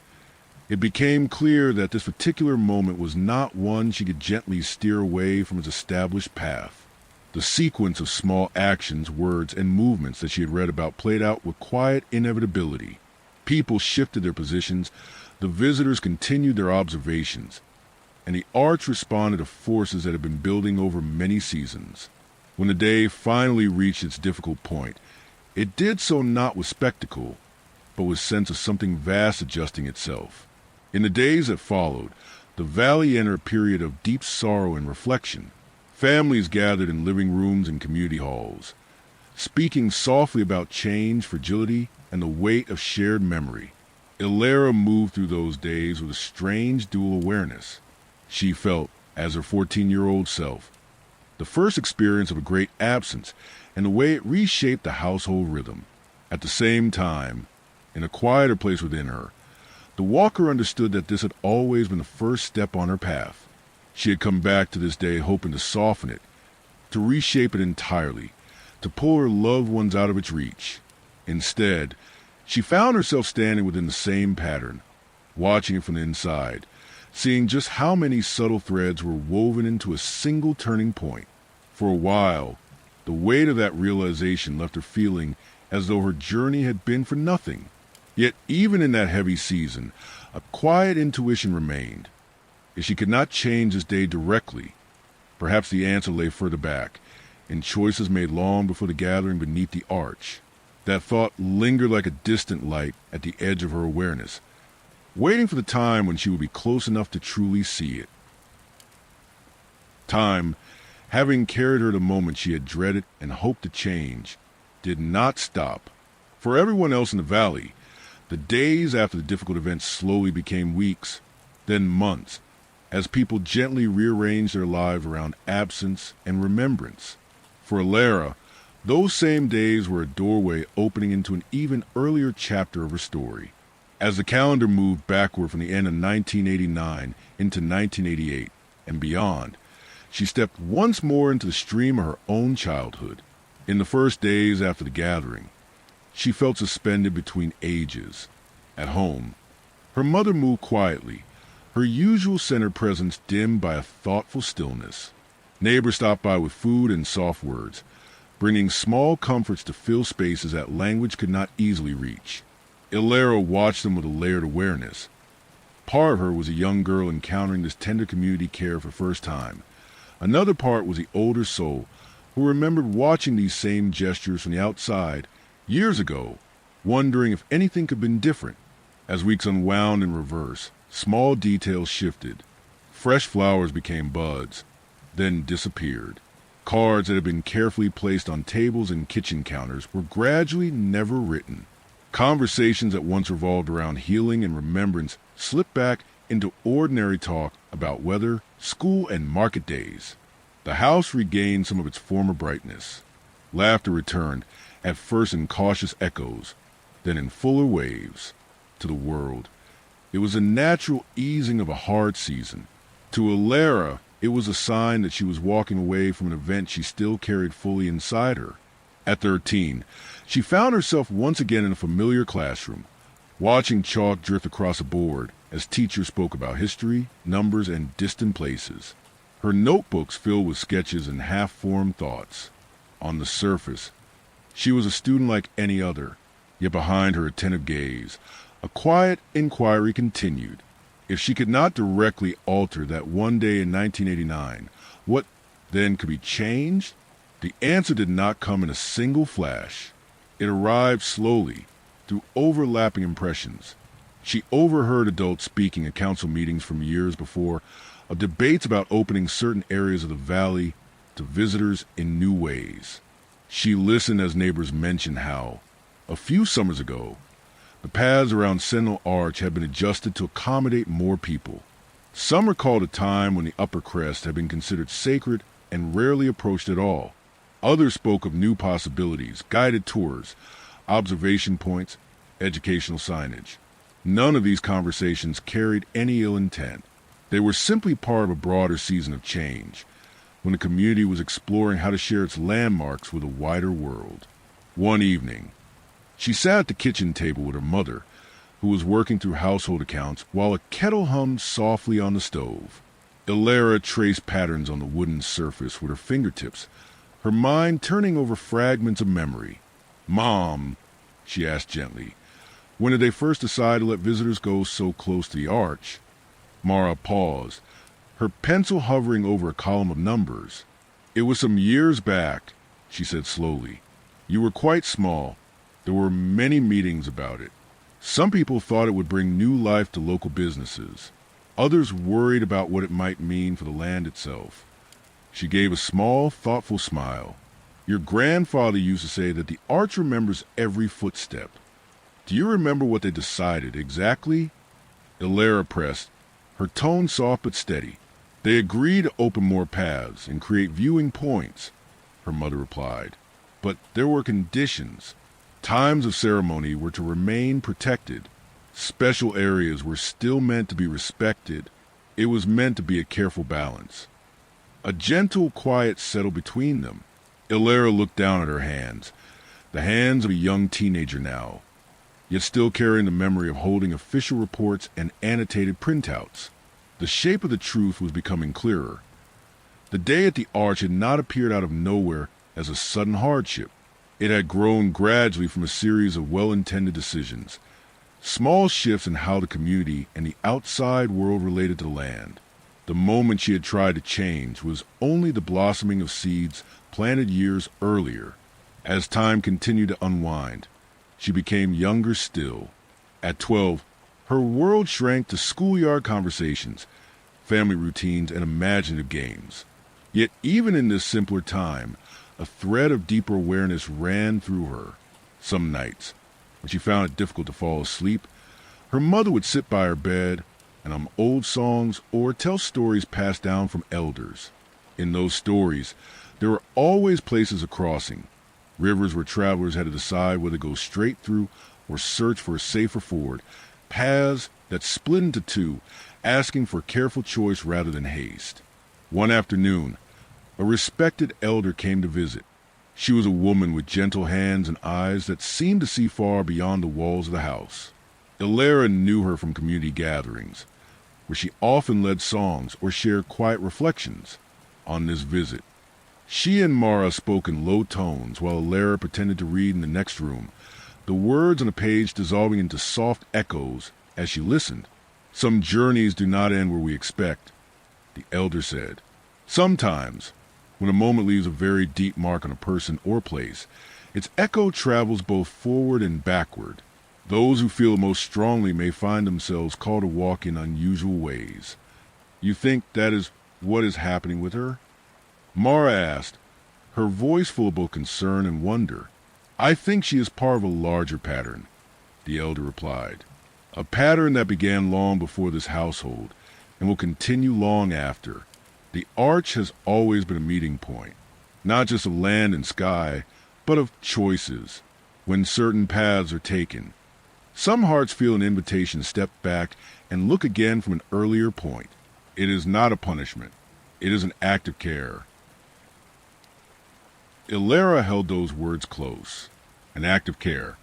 it became clear that this particular moment was not one she could gently steer away from its established path. The sequence of small actions, words, and movements that she had read about played out with quiet inevitability. People shifted their positions, the visitors continued their observations, and the arch responded to forces that had been building over many seasons. When the day finally reached its difficult point, it did so not with spectacle, but with sense of something vast adjusting itself. In the days that followed, the valley entered a period of deep sorrow and reflection. Families gathered in living rooms and community halls, speaking softly about change, fragility, and the weight of shared memory. Ilera moved through those days with a strange dual awareness. She felt, as her 14-year-old self, the first experience of a great absence and the way it reshaped the household rhythm. At the same time, in a quieter place within her, the walker understood that this had always been the first step on her path. She had come back to this day hoping to soften it, to reshape it entirely, to pull her loved ones out of its reach. Instead, she found herself standing within the same pattern, watching it from the inside, seeing just how many subtle threads were woven into a single turning point. For a while, the weight of that realization left her feeling as though her journey had been for nothing. Yet even in that heavy season, a quiet intuition remained. If she could not change this day directly, perhaps the answer lay further back, in choices made long before the gathering beneath the arch. That thought lingered like a distant light at the edge of her awareness, waiting for the time when she would be close enough to truly see it. Time, having carried her the moment she had dreaded and hoped to change, did not stop. For everyone else in the valley, the days after the difficult events slowly became weeks, then months, as people gently rearranged their lives around absence and remembrance. For Ilera, those same days were a doorway opening into an even earlier chapter of her story. As the calendar moved backward from the end of 1989 into 1988 and beyond, she stepped once more into the stream of her own childhood. In the first days after the gathering, she felt suspended between ages. At home, her mother moved quietly, her usual centered presence dimmed by a thoughtful stillness. Neighbors stopped by with food and soft words, bringing small comforts to fill spaces that language could not easily reach. Ilera watched them with a layered awareness. Part of her was a young girl encountering this tender community care for the first time. Another part was the older soul who remembered watching these same gestures from the outside years ago, wondering if anything could have been different. As weeks unwound in reverse, small details shifted. Fresh flowers became buds, then disappeared. Cards that had been carefully placed on tables and kitchen counters were gradually never written. Conversations that once revolved around healing and remembrance slipped back into ordinary talk about weather, school, and market days. The house regained some of its former brightness. Laughter returned, at first in cautious echoes, then in fuller waves. To the world, it was a natural easing of a hard season. To Ilera, it was a sign that she was walking away from an event she still carried fully inside her. At 13, she found herself once again in a familiar classroom, watching chalk drift across a board as teachers spoke about history, numbers, and distant places. Her notebooks filled with sketches and half-formed thoughts. On the surface, she was a student like any other, yet behind her attentive gaze, a quiet inquiry continued. If she could not directly alter that one day in 1989, what then could be changed? The answer did not come in a single flash. It arrived slowly, through overlapping impressions. She overheard adults speaking at council meetings from years before of debates about opening certain areas of the valley to visitors in new ways. She listened as neighbors mentioned how, a few summers ago, the paths around Sentinel Arch had been adjusted to accommodate more people. Some recalled a time when the upper crest had been considered sacred and rarely approached at all. Others spoke of new possibilities, guided tours, observation points, educational signage. None of these conversations carried any ill intent. They were simply part of a broader season of change, when the community was exploring how to share its landmarks with a wider world. One evening, she sat at the kitchen table with her mother, who was working through household accounts while a kettle hummed softly on the stove. Ilera traced patterns on the wooden surface with her fingertips, her mind turning over fragments of memory. "Mom," she asked gently, "when did they first decide to let visitors go so close to the arch?" Mara paused, her pencil hovering over a column of numbers. "It was some years back," she said slowly. "You were quite small. There were many meetings about it. Some people thought it would bring new life to local businesses. Others worried about what it might mean for the land itself." She gave a small, thoughtful smile. "Your grandfather used to say that the arch remembers every footstep. Do you remember what they decided exactly?" Ilera pressed, her tone soft but steady. "They agreed to open more paths and create viewing points," her mother replied. "But there were conditions. Times of ceremony were to remain protected. Special areas were still meant to be respected. It was meant to be a careful balance." A gentle quiet settled between them. Ilera looked down at her hands, the hands of a young teenager now, yet still carrying the memory of holding official reports and annotated printouts. The shape of the truth was becoming clearer. The day at the arch had not appeared out of nowhere as a sudden hardship. It had grown gradually from a series of well-intended decisions, small shifts in how the community and the outside world related to the land. The moment she had tried to change was only the blossoming of seeds planted years earlier. As time continued to unwind, she became younger still. At 12, her world shrank to schoolyard conversations, family routines, and imaginative games. Yet even in this simpler time, a thread of deeper awareness ran through her. Some nights, when she found it difficult to fall asleep, her mother would sit by her bed and hum old songs or tell stories passed down from elders. In those stories, there were always places of crossing, rivers where travelers had to decide whether to go straight through or search for a safer ford, paths that split into two, asking for careful choice rather than haste. One afternoon, a respected elder came to visit. She was a woman with gentle hands and eyes that seemed to see far beyond the walls of the house. Ilera knew her from community gatherings, where she often led songs or shared quiet reflections. On this visit, she and Mara spoke in low tones while Ilera pretended to read in the next room, the words on a page dissolving into soft echoes as she listened. "Some journeys do not end where we expect," the elder said. "Sometimes, when a moment leaves a very deep mark on a person or place, its echo travels both forward and backward. Those who feel it most strongly may find themselves called to walk in unusual ways." "You think that is what is happening with her?" Mara asked, her voice full of both concern and wonder. "I think she is part of a larger pattern," the elder replied. "A pattern that began long before this household and will continue long after. The arch has always been a meeting point, not just of land and sky, but of choices. When certain paths are taken, some hearts feel an invitation to step back and look again from an earlier point. It is not a punishment. It is an act of care." Ilera held those words close. An act of care.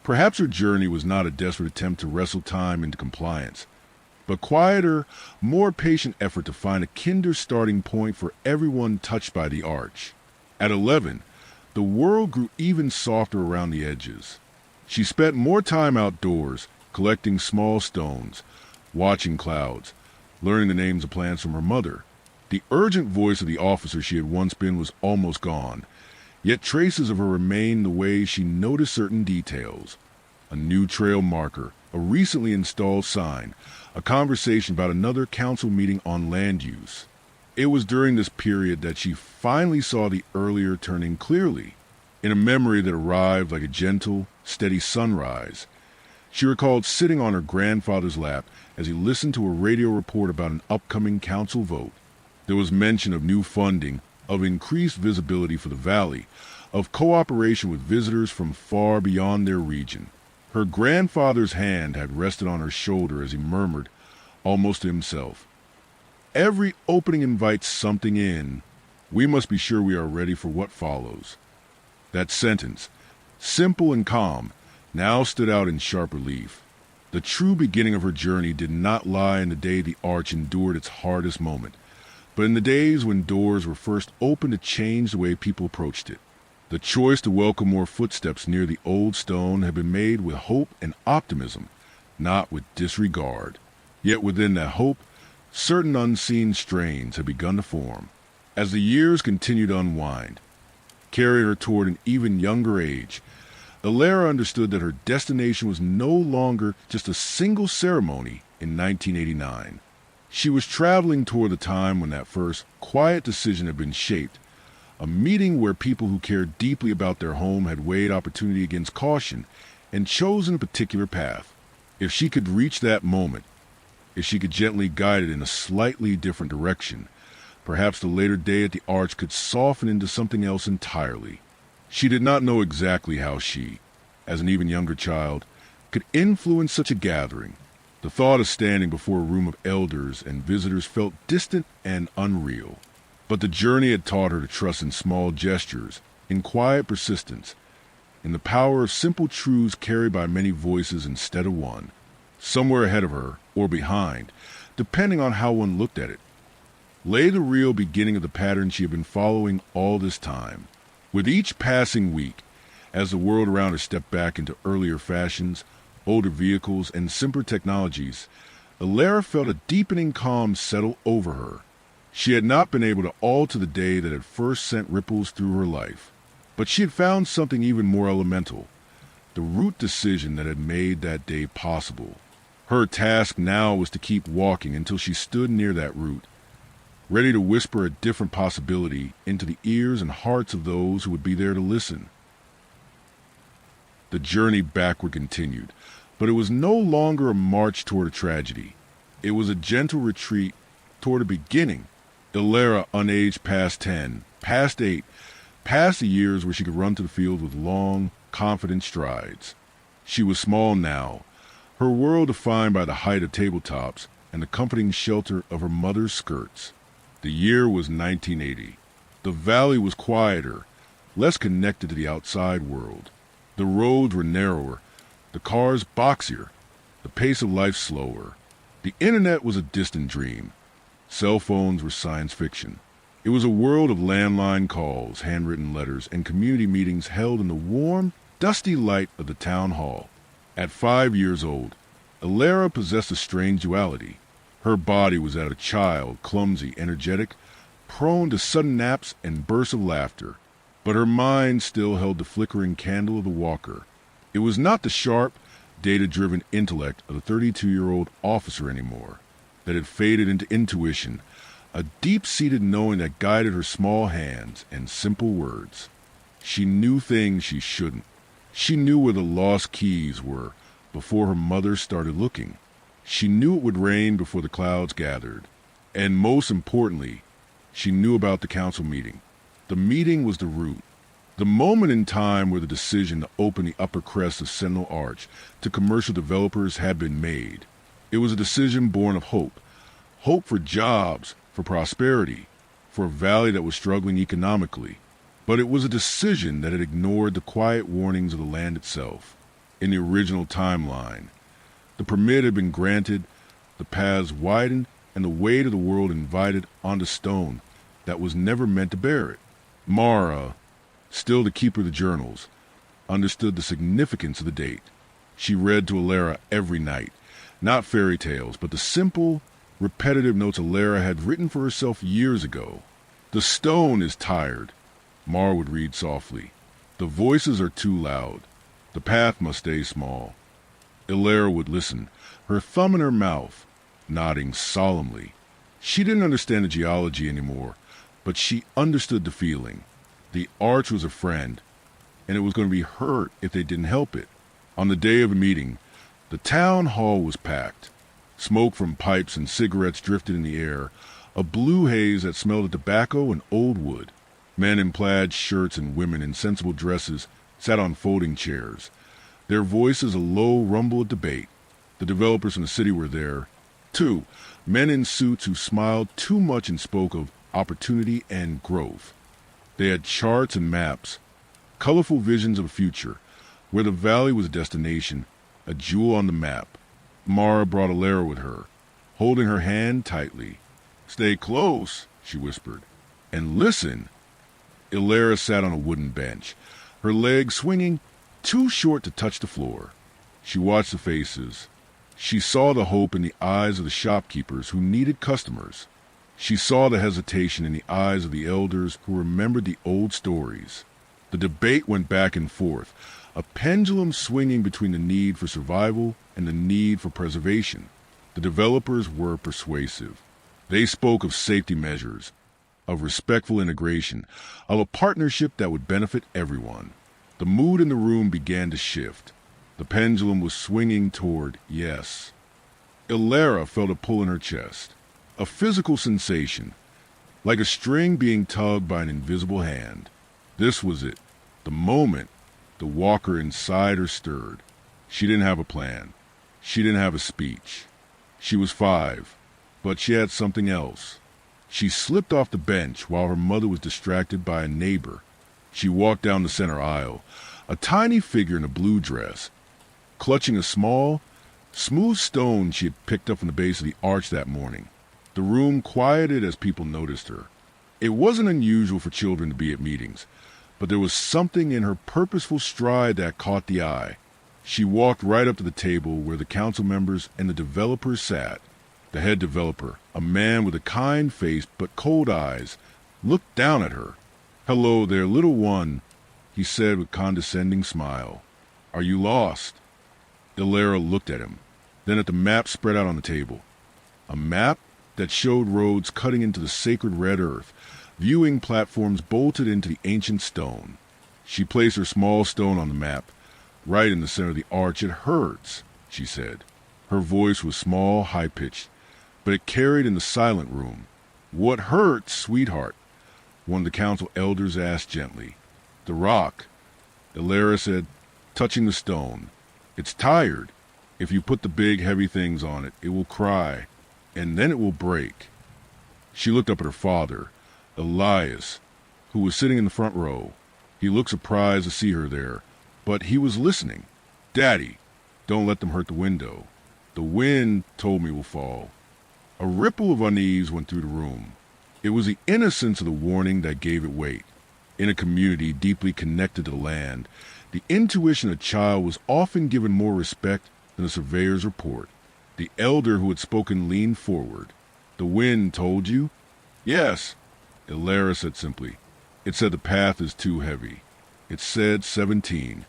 Perhaps her journey was not a desperate attempt to wrestle time into compliance, but quieter, more patient effort to find a kinder starting point for everyone touched by the arch. At 11, the world grew even softer around the edges. She spent more time outdoors, collecting small stones, watching clouds, learning the names of plants from her mother. The urgent voice of the officer she had once been was almost gone, yet traces of her remained the way she noticed certain details. A new trail marker, a recently installed sign, a conversation about another council meeting on land use. It was during this period that she finally saw the earlier turning clearly. In a memory that arrived like a gentle, steady sunrise, she recalled sitting on her grandfather's lap as he listened to a radio report about an upcoming council vote. There was mention of new funding, of increased visibility for the valley, of cooperation with visitors from far beyond their region. Her grandfather's hand had rested on her shoulder as he murmured, almost to himself, "Every opening invites something in. We must be sure we are ready for what follows." That sentence, simple and calm, now stood out in sharp relief. The true beginning of her journey did not lie in the day the arch endured its hardest moment, but in the days when doors were first opened to change the way people approached it. The choice to welcome more footsteps near the old stone had been made with hope and optimism, not with disregard. Yet within that hope, certain unseen strains had begun to form. As the years continued to unwind, carrying her toward an even younger age, Alara understood that her destination was no longer just a single ceremony in 1989. She was traveling toward the time when that first quiet decision had been shaped, a meeting where people who cared deeply about their home had weighed opportunity against caution and chosen a particular path. If she could reach that moment, if she could gently guide it in a slightly different direction, perhaps the later day at the arch could soften into something else entirely. She did not know exactly how she, as an even younger child, could influence such a gathering. The thought of standing before a room of elders and visitors felt distant and unreal. But the journey had taught her to trust in small gestures, in quiet persistence, in the power of simple truths carried by many voices instead of one. Somewhere ahead of her, or behind, depending on how one looked at it, lay the real beginning of the pattern she had been following all this time. With each passing week, as the world around her stepped back into earlier fashions, older vehicles, and simpler technologies, Alara felt a deepening calm settle over her. She had not been able to alter the day that had first sent ripples through her life, but she had found something even more elemental, the root decision that had made that day possible. Her task now was to keep walking until she stood near that root, ready to whisper a different possibility into the ears and hearts of those who would be there to listen. The journey backward continued, but it was no longer a march toward a tragedy. It was a gentle retreat toward a beginning. Alara, unaged past 10, past 8, past the years where she could run to the field with long, confident strides. She was small now, her world defined by the height of tabletops and the comforting shelter of her mother's skirts. The year was 1980. The valley was quieter, less connected to the outside world. The roads were narrower, the cars boxier, the pace of life slower. The internet was a distant dream. Cell phones were science fiction. It was a world of landline calls, handwritten letters, and community meetings held in the warm, dusty light of the town hall. At 5 years old, Alara possessed a strange duality. Her body was that of a child, clumsy, energetic, prone to sudden naps and bursts of laughter. But her mind still held the flickering candle of the walker. It was not the sharp, data-driven intellect of the 32-year-old officer anymore, that had faded into intuition, a deep-seated knowing that guided her small hands and simple words. She knew things she shouldn't. She knew where the lost keys were before her mother started looking. She knew it would rain before the clouds gathered. And most importantly, she knew about the council meeting. The meeting was the root, the moment in time where the decision to open the upper crest of Sentinel Arch to commercial developers had been made. It was a decision born of hope. Hope for jobs, for prosperity, for a valley that was struggling economically. But it was a decision that had ignored the quiet warnings of the land itself. In the original timeline, the permit had been granted, the paths widened, and the weight of the world invited onto stone that was never meant to bear it. Mara, still the keeper of the journals, understood the significance of the date. She read to Alara every night, not fairy tales, but the simple, repetitive notes Alara had written for herself years ago. "The stone is tired," Mara would read softly. "The voices are too loud. The path must stay small." Alara would listen, her thumb in her mouth, nodding solemnly. She didn't understand the geology anymore, but she understood the feeling. The arch was a friend, and it was going to be hurt if they didn't help it. On the day of the meeting, the town hall was packed. Smoke from pipes and cigarettes drifted in the air, a blue haze that smelled of tobacco and old wood. Men in plaid shirts and women in sensible dresses sat on folding chairs, their voices a low rumble of debate. The developers from the city were there, too, men in suits who smiled too much and spoke of opportunity and growth. They had charts and maps, colorful visions of a future, where the valley was a destination, a jewel on the map. Mara brought Alara with her, holding her hand tightly. "Stay close," she whispered, "and listen." Alara sat on a wooden bench, her legs swinging, too short to touch the floor. She watched the faces. She saw the hope in the eyes of the shopkeepers who needed customers. She saw the hesitation in the eyes of the elders who remembered the old stories. The debate went back and forth, a pendulum swinging between the need for survival and the need for preservation. The developers were persuasive. They spoke of safety measures, of respectful integration, of a partnership that would benefit everyone. The mood in the room began to shift. The pendulum was swinging toward yes. Ilara felt a pull in her chest, a physical sensation, like a string being tugged by an invisible hand. This was it, the moment. The walker inside her stirred. She didn't have a plan. She didn't have a speech. She was 5, but she had something else. She slipped off the bench while her mother was distracted by a neighbor. She walked down the center aisle, a tiny figure in a blue dress, clutching a small, smooth stone she had picked up from the base of the arch that morning. The room quieted as people noticed her. It wasn't unusual for children to be at meetings, but there was something in her purposeful stride that caught the eye. She walked right up to the table where the council members and the developers sat. The head developer, a man with a kind face but cold eyes, looked down at her. "Hello there, little one," he said with condescending smile. "Are you lost?" Ilara looked at him, then at the map spread out on the table. A map that showed roads cutting into the sacred red earth, viewing platforms bolted into the ancient stone. She placed her small stone on the map, right in the center of the arch. "It hurts," she said. Her voice was small, high-pitched, but it carried in the silent room. "What hurts, sweetheart?" one of the council elders asked gently. "The rock," Ilara said, touching the stone. "It's tired. If you put the big, heavy things on it, it will cry, and then it will break." She looked up at her father, Elias, who was sitting in the front row. He looked surprised to see her there, but he was listening. "Daddy, don't let them hurt the window. The wind told me will fall." A ripple of unease went through the room. It was the innocence of the warning that gave it weight. In a community deeply connected to the land, the intuition of a child was often given more respect than a surveyor's report. The elder who had spoken leaned forward. "The wind told you?" "Yes," Ilara said simply. "It said the path is too heavy. It said 17.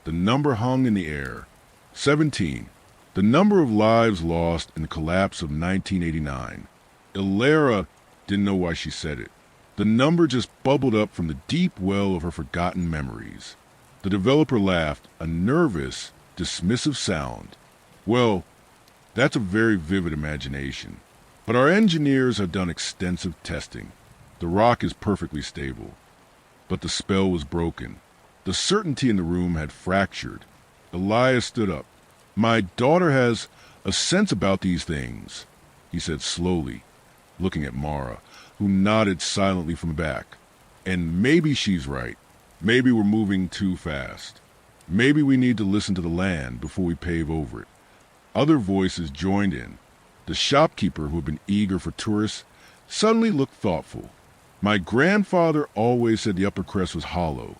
The number hung in the air. 17. The number of lives lost in the collapse of 1989. Ilara didn't know why she said it. The number just bubbled up from the deep well of her forgotten memories. The developer laughed, a nervous, dismissive sound. "Well, that's a very vivid imagination. But our engineers have done extensive testing. The rock is perfectly stable." But the spell was broken. The certainty in the room had fractured. Elias stood up. "My daughter has a sense about these things," he said slowly, looking at Mara, who nodded silently from back. "And maybe she's right. Maybe we're moving too fast. Maybe we need to listen to the land before we pave over it." Other voices joined in. The shopkeeper, who had been eager for tourists, suddenly looked thoughtful. "My grandfather always said the upper crest was hollow,"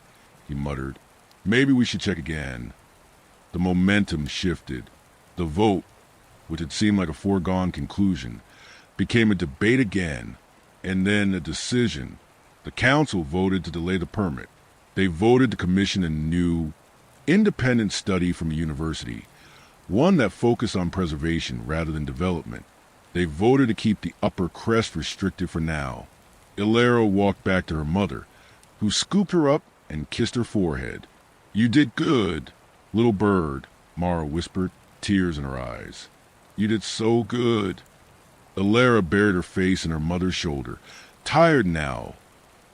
he muttered. "Maybe we should check again." The momentum shifted. The vote, which had seemed like a foregone conclusion, became a debate again, and then a decision. The council voted to delay the permit. They voted to commission a new, independent study from a university, one that focused on preservation rather than development. They voted to keep the upper crest restricted for now. Ilara walked back to her mother, who scooped her up and kissed her forehead. "You did good, little bird," Mara whispered, tears in her eyes. "You did so good." Ilara buried her face in her mother's shoulder, tired now,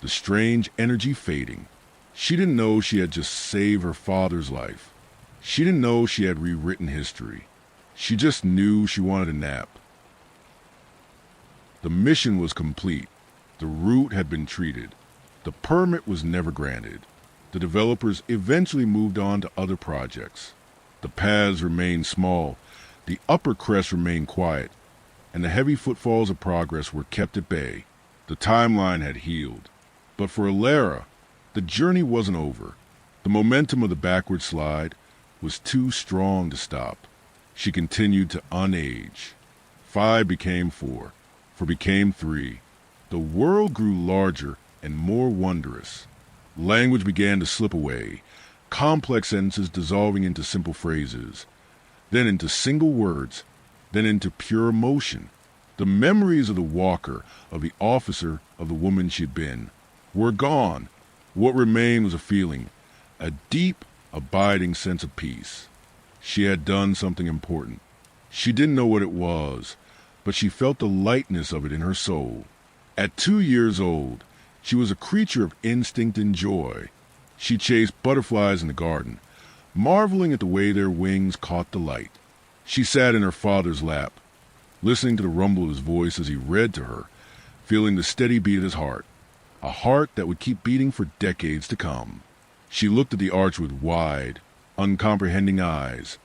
the strange energy fading. She didn't know she had just saved her father's life. She didn't know she had rewritten history. She just knew she wanted a nap. The mission was complete. The route had been treated. The permit was never granted. The developers eventually moved on to other projects. The paths remained small, the upper crest remained quiet, and the heavy footfalls of progress were kept at bay. The timeline had healed. But for Ilara, the journey wasn't over. The momentum of the backward slide was too strong to stop. She continued to unage. 5 became 4. for became 3. The world grew larger and more wondrous. Language began to slip away, complex sentences dissolving into simple phrases, then into single words, then into pure emotion. The memories of the walker, of the officer, of the woman she had been, were gone. What remained was a feeling, a deep, abiding sense of peace. She had done something important. She didn't know what it was, but she felt the lightness of it in her soul. At 2 years old, she was a creature of instinct and joy. She chased butterflies in the garden, marveling at the way their wings caught the light. She sat in her father's lap, listening to the rumble of his voice as he read to her, feeling the steady beat of his heart, a heart that would keep beating for decades to come. She looked at the arch with wide, uncomprehending eyes,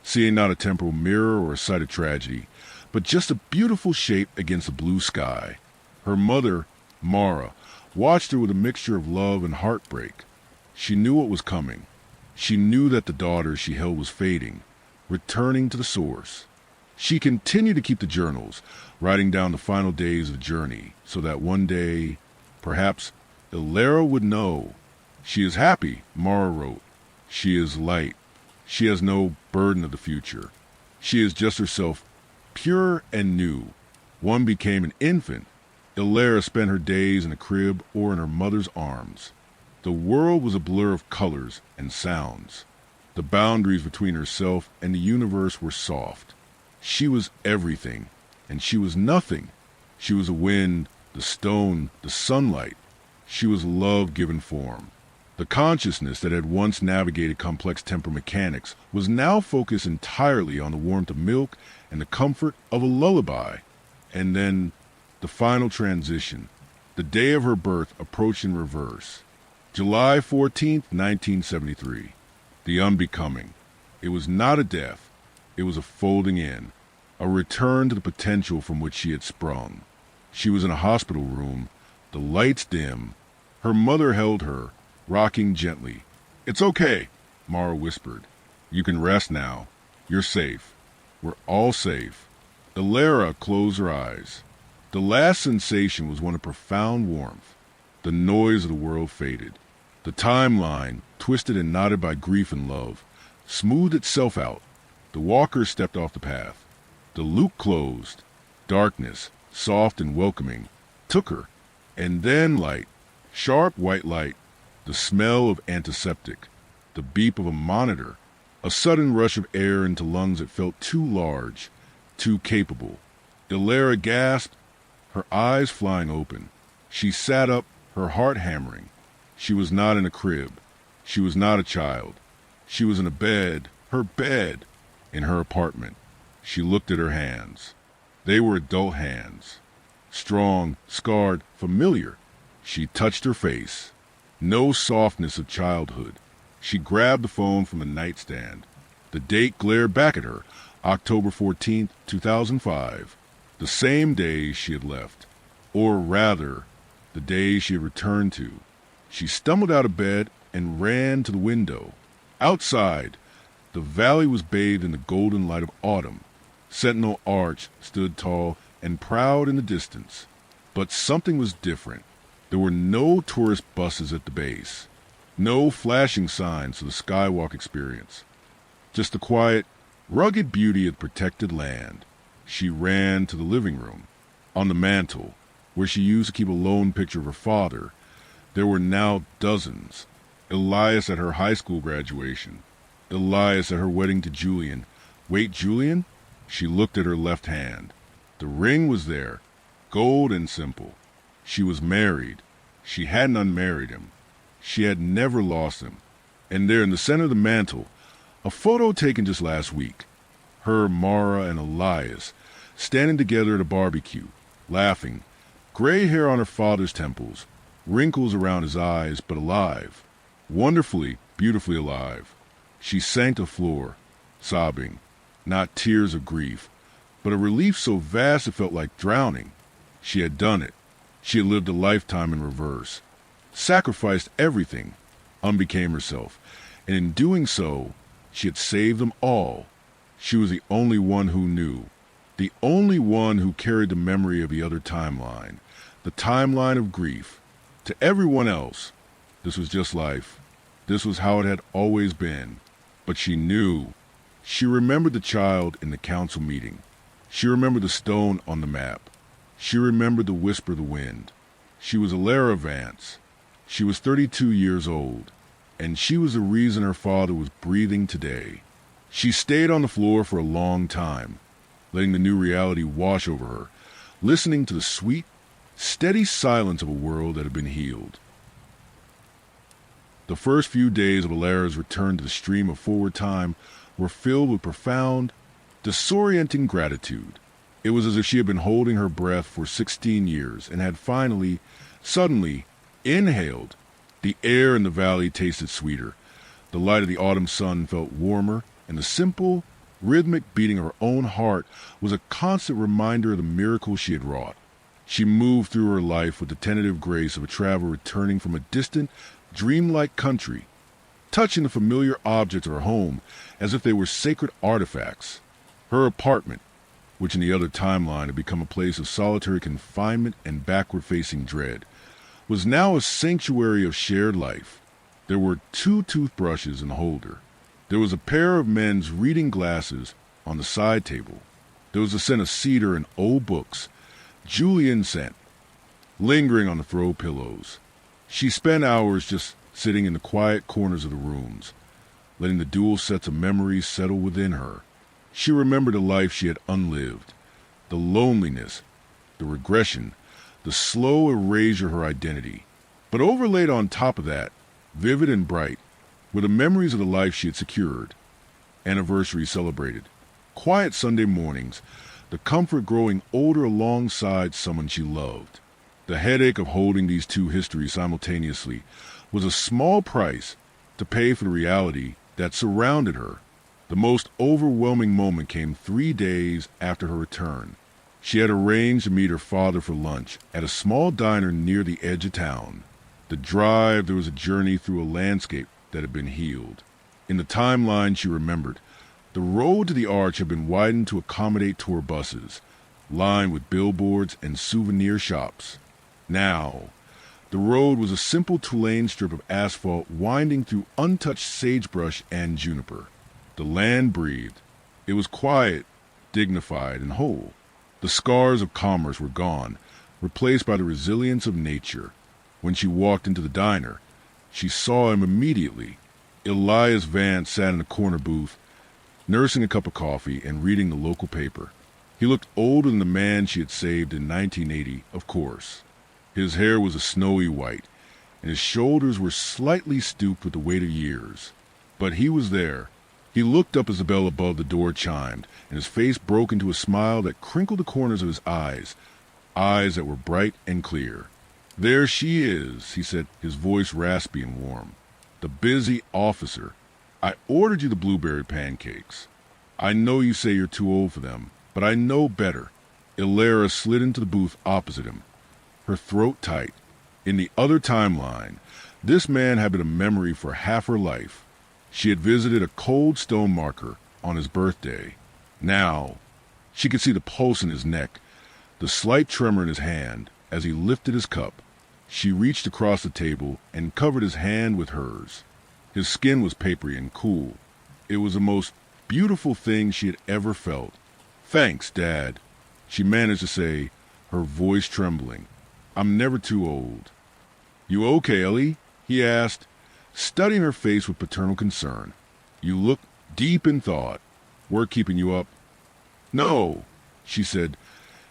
seeing not a temporal mirror or a sight of tragedy, but just a beautiful shape against the blue sky. Her mother, Mara, watched her with a mixture of love and heartbreak. She knew what was coming. She knew that the daughter she held was fading, returning to the source. She continued to keep the journals, writing down the final days of the journey, so that one day, perhaps, Ilera would know. She is happy, Mara wrote. She is light. She has no burden of the future. She is just herself, pure and new. One became an infant. Ilera spent her days in a crib or in her mother's arms. The world was a blur of colors and sounds. The boundaries between herself and the universe were soft. She was everything, and she was nothing. She was the wind, the stone, the sunlight. She was love given form. The consciousness that had once navigated complex temporal mechanics was now focused entirely on the warmth of milk and the comfort of a lullaby. And then the final transition. The day of her birth approached in reverse. July 14th, 1973. The unbecoming. It was not a death. It was a folding in, a return to the potential from which she had sprung. She was in a hospital room, the lights dim. Her mother held her, rocking gently. "It's okay," Mara whispered. "You can rest now. You're safe. We're all safe." Ilera closed her eyes. The last sensation was one of profound warmth. The noise of the world faded. The timeline, twisted and knotted by grief and love, smoothed itself out. The walker stepped off the path. The loop closed. Darkness, soft and welcoming, took her. And then light, sharp white light, the smell of antiseptic, the beep of a monitor, a sudden rush of air into lungs that felt too large, too capable. Ilera gasped, her eyes flying open. She sat up, her heart hammering. She was not in a crib. She was not a child. She was in a bed, her bed, in her apartment. She looked at her hands. They were adult hands. Strong, scarred, familiar. She touched her face. No softness of childhood. She grabbed the phone from the nightstand. The date glared back at her, October 14th, 2005. The same day she had left. Or rather, the day she had returned to. She stumbled out of bed and ran to the window. Outside, the valley was bathed in the golden light of autumn. Sentinel Arch stood tall and proud in the distance. But something was different. There were no tourist buses at the base. No flashing signs of the skywalk experience. Just the quiet, rugged beauty of protected land. She ran to the living room. On the mantel, where she used to keep a lone picture of her father, there were now dozens. Elias at her high school graduation. Elias at her wedding to Julian. Wait, Julian? She looked at her left hand. The ring was there, gold and simple. She was married. She hadn't unmarried him. She had never lost him. And there in the center of the mantel, a photo taken just last week. Her, Mara, and Elias, standing together at a barbecue, laughing, gray hair on her father's temples, wrinkles around his eyes, but alive. Wonderfully, beautifully alive. She sank to the floor, sobbing, not tears of grief, but a relief so vast it felt like drowning. She had done it. She had lived a lifetime in reverse, sacrificed everything, unbecame herself, and in doing so, she had saved them all. She was the only one who knew. The only one who carried the memory of the other timeline, the timeline of grief. To everyone else, this was just life. This was how it had always been. But she knew. She remembered the child in the council meeting. She remembered the stone on the map. She remembered the whisper of the wind. She was Alara Vance. She was 32 years old, and she was the reason her father was breathing today. She stayed on the floor for a long time, letting the new reality wash over her, listening to the sweet, steady silence of a world that had been healed. The first few days of Alara's return to the stream of forward time were filled with profound, disorienting gratitude. It was as if she had been holding her breath for 16 years and had finally, suddenly, inhaled. The air in the valley tasted sweeter. The light of the autumn sun felt warmer, and the simple, rhythmic beating of her own heart was a constant reminder of the miracle she had wrought. She moved through her life with the tentative grace of a traveler returning from a distant, dreamlike country, touching the familiar objects of her home as if they were sacred artifacts. Her apartment, which in the other timeline had become a place of solitary confinement and backward-facing dread, was now a sanctuary of shared life. There were 2 toothbrushes in the holder. There was a pair of men's reading glasses on the side table. There was a scent of cedar and old books, Julian scent, lingering on the throw pillows. She spent hours just sitting in the quiet corners of the rooms, letting the dual sets of memories settle within her. She remembered the life she had unlived, the loneliness, the regression, the slow erasure of her identity. But overlaid on top of that, vivid and bright, were the memories of the life she had secured, anniversaries celebrated, quiet Sunday mornings, the comfort growing older alongside someone she loved. The headache of holding these 2 histories simultaneously was a small price to pay for the reality that surrounded her. The most overwhelming moment came 3 days after her return. She had arranged to meet her father for lunch at a small diner near the edge of town. The drive, there was a journey through a landscape that had been healed. In the timeline she remembered, the road to the arch had been widened to accommodate tour buses, lined with billboards and souvenir shops. Now, the road was a simple 2-lane strip of asphalt winding through untouched sagebrush and juniper. The land breathed. It was quiet, dignified, and whole. The scars of commerce were gone, replaced by the resilience of nature. When she walked into the diner, she saw him immediately. Elias Vance sat in a corner booth, nursing a cup of coffee and reading the local paper. He looked older than the man she had saved in 1980, of course. His hair was a snowy white, and his shoulders were slightly stooped with the weight of years. But he was there. He looked up as the bell above the door chimed, and his face broke into a smile that crinkled the corners of his eyes that were bright and clear. "There she is," he said, his voice raspy and warm. "The busy officer. I ordered you the blueberry pancakes. I know you say you're too old for them, but I know better." Alara slid into the booth opposite him, her throat tight. In the other timeline, this man had been a memory for half her life. She had visited a cold stone marker on his birthday. Now, she could see the pulse in his neck, the slight tremor in his hand as he lifted his cup. She reached across the table and covered his hand with hers. His skin was papery and cool. It was the most beautiful thing she had ever felt. "Thanks, Dad," she managed to say, her voice trembling. "I'm never too old." "You okay, Ellie?" he asked, studying her face with paternal concern. "You look deep in thought. Work keeping you up?" "No," she said,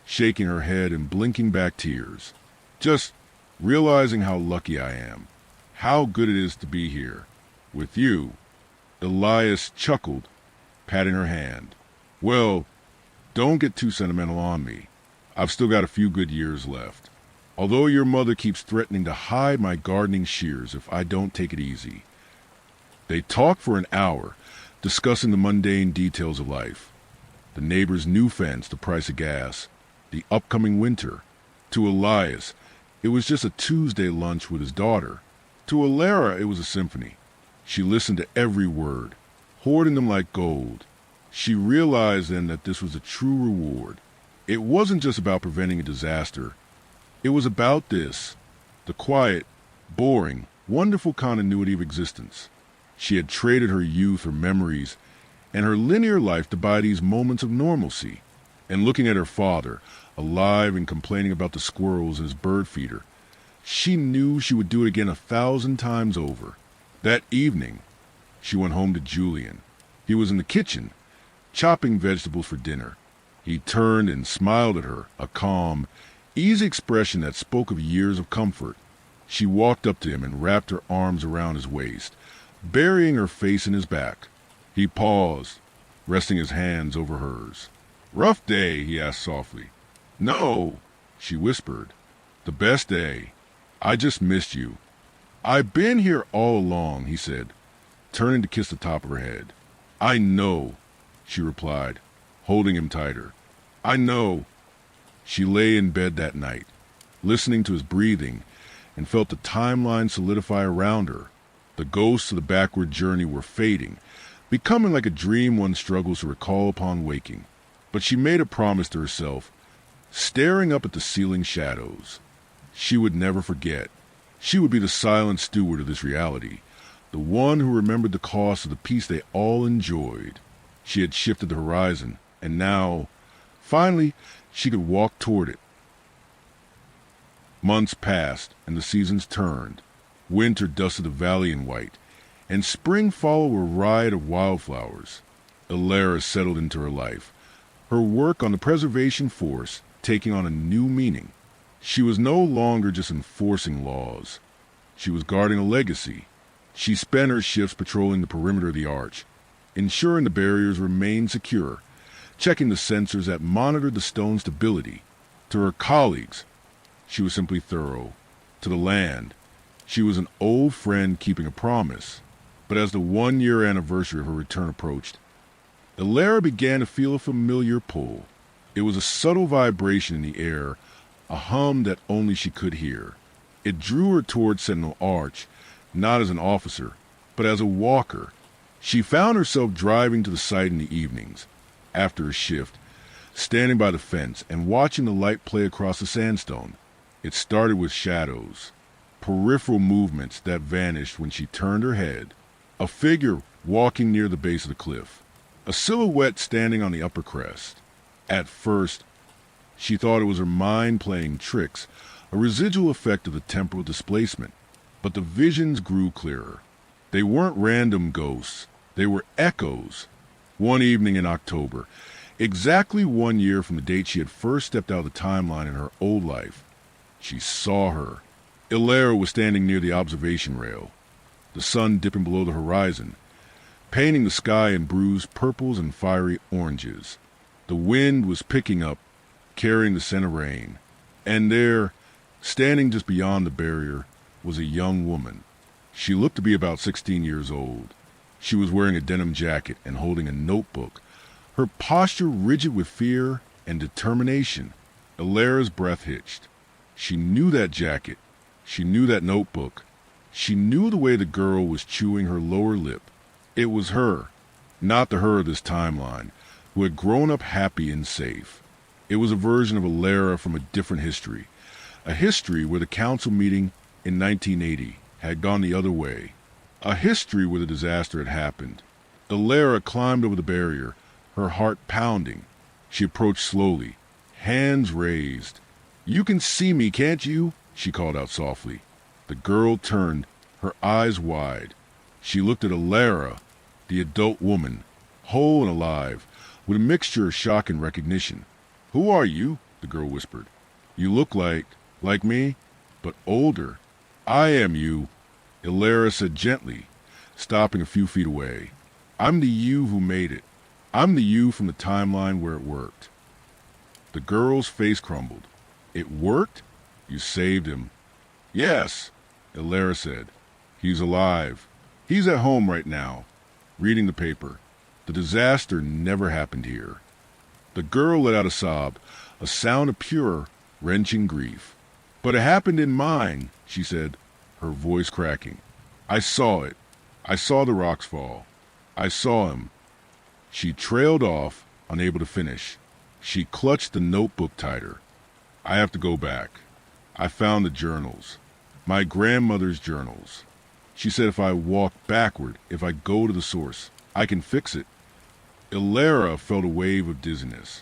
shaking her head and blinking back tears. "Just realizing how lucky I am, how good it is to be here, with you." Elias chuckled, patting her hand. "Well, don't get too sentimental on me. I've still got a few good years left. Although your mother keeps threatening to hide my gardening shears if I don't take it easy." They talked for an hour, discussing the mundane details of life. The neighbor's new fence, the price of gas, the upcoming winter. To Elias, it was just a Tuesday lunch with his daughter. To Alara, it was a symphony. She listened to every word, hoarding them like gold. She realized then that this was a true reward. It wasn't just about preventing a disaster. It was about this, the quiet, boring, wonderful continuity of existence. She had traded her youth, her memories, and her linear life to buy these moments of normalcy. And looking at her father, alive and complaining about the squirrels in his bird feeder, she knew she would do it again 1,000 times over. That evening, she went home to Julian. He was in the kitchen, chopping vegetables for dinner. He turned and smiled at her, a calm, easy expression that spoke of years of comfort. She walked up to him and wrapped her arms around his waist, burying her face in his back. He paused, resting his hands over hers. "Rough day?" he asked softly. "No," she whispered. "The best day. I just missed you." "I've been here all along," he said, turning to kiss the top of her head. "I know," she replied, holding him tighter. "I know." She lay in bed that night, listening to his breathing, and felt the timeline solidify around her. The ghosts of the backward journey were fading, becoming like a dream one struggles to recall upon waking. But she made a promise to herself, staring up at the ceiling shadows. She would never forget. She would be the silent steward of this reality, the one who remembered the cost of the peace they all enjoyed. She had shifted the horizon, and now, finally, she could walk toward it. Months passed, and the seasons turned. Winter dusted the valley in white, and spring followed a riot of wildflowers. Alara settled into her life, her work on the preservation force taking on a new meaning. She was no longer just enforcing laws. She was guarding a legacy. She spent her shifts patrolling the perimeter of the arch, ensuring the barriers remained secure, checking the sensors that monitored the stone's stability. To her colleagues, she was simply thorough. To the land, she was an old friend keeping a promise. But as the 1-year anniversary of her return approached, Alara began to feel a familiar pull. It was a subtle vibration in the air, a hum that only she could hear. It drew her toward Sentinel Arch, not as an officer, but as a walker. She found herself driving to the site in the evenings, after a shift, standing by the fence and watching the light play across the sandstone. It started with shadows, peripheral movements that vanished when she turned her head. A figure walking near the base of the cliff, a silhouette standing on the upper crest. At first, she thought it was her mind playing tricks, a residual effect of the temporal displacement. But the visions grew clearer. They weren't random ghosts, they were echoes. One evening in October, exactly 1 year from the date she had first stepped out of the timeline in her old life, she saw her. Alara was standing near the observation rail, the sun dipping below the horizon, painting the sky in bruised purples and fiery oranges. The wind was picking up, carrying the scent of rain. And there, standing just beyond the barrier, was a young woman. She looked to be about 16 years old. She was wearing a denim jacket and holding a notebook, her posture rigid with fear and determination. Alara's breath hitched. She knew that jacket. She knew that notebook. She knew the way the girl was chewing her lower lip. It was her, not the her of this timeline, who had grown up happy and safe. It was a version of Alara from a different history, a history where the council meeting in 1980 had gone the other way, a history where the disaster had happened. Alara climbed over the barrier, her heart pounding. She approached slowly, hands raised. "You can see me, can't you?" she called out softly. The girl turned, her eyes wide. She looked at Alara, the adult woman, whole and alive, with a mixture of shock and recognition. "Who are you?" the girl whispered. "You look like me, but older." "I am you," Alara said gently, stopping a few feet away. "I'm the you who made it. I'm the you from the timeline where it worked." The girl's face crumbled. "It worked? You saved him." "Yes," Alara said. "He's alive. He's at home right now, reading the paper. The disaster never happened here." The girl let out a sob, a sound of pure, wrenching grief. "But it happened in mine," she said, her voice cracking. "I saw it. I saw the rocks fall. I saw him." She trailed off, unable to finish. She clutched the notebook tighter. I have to go back. I found the journals. My grandmother's journals. She said if I walk backward, if I go to the source, I can fix it. Ilara felt a wave of dizziness.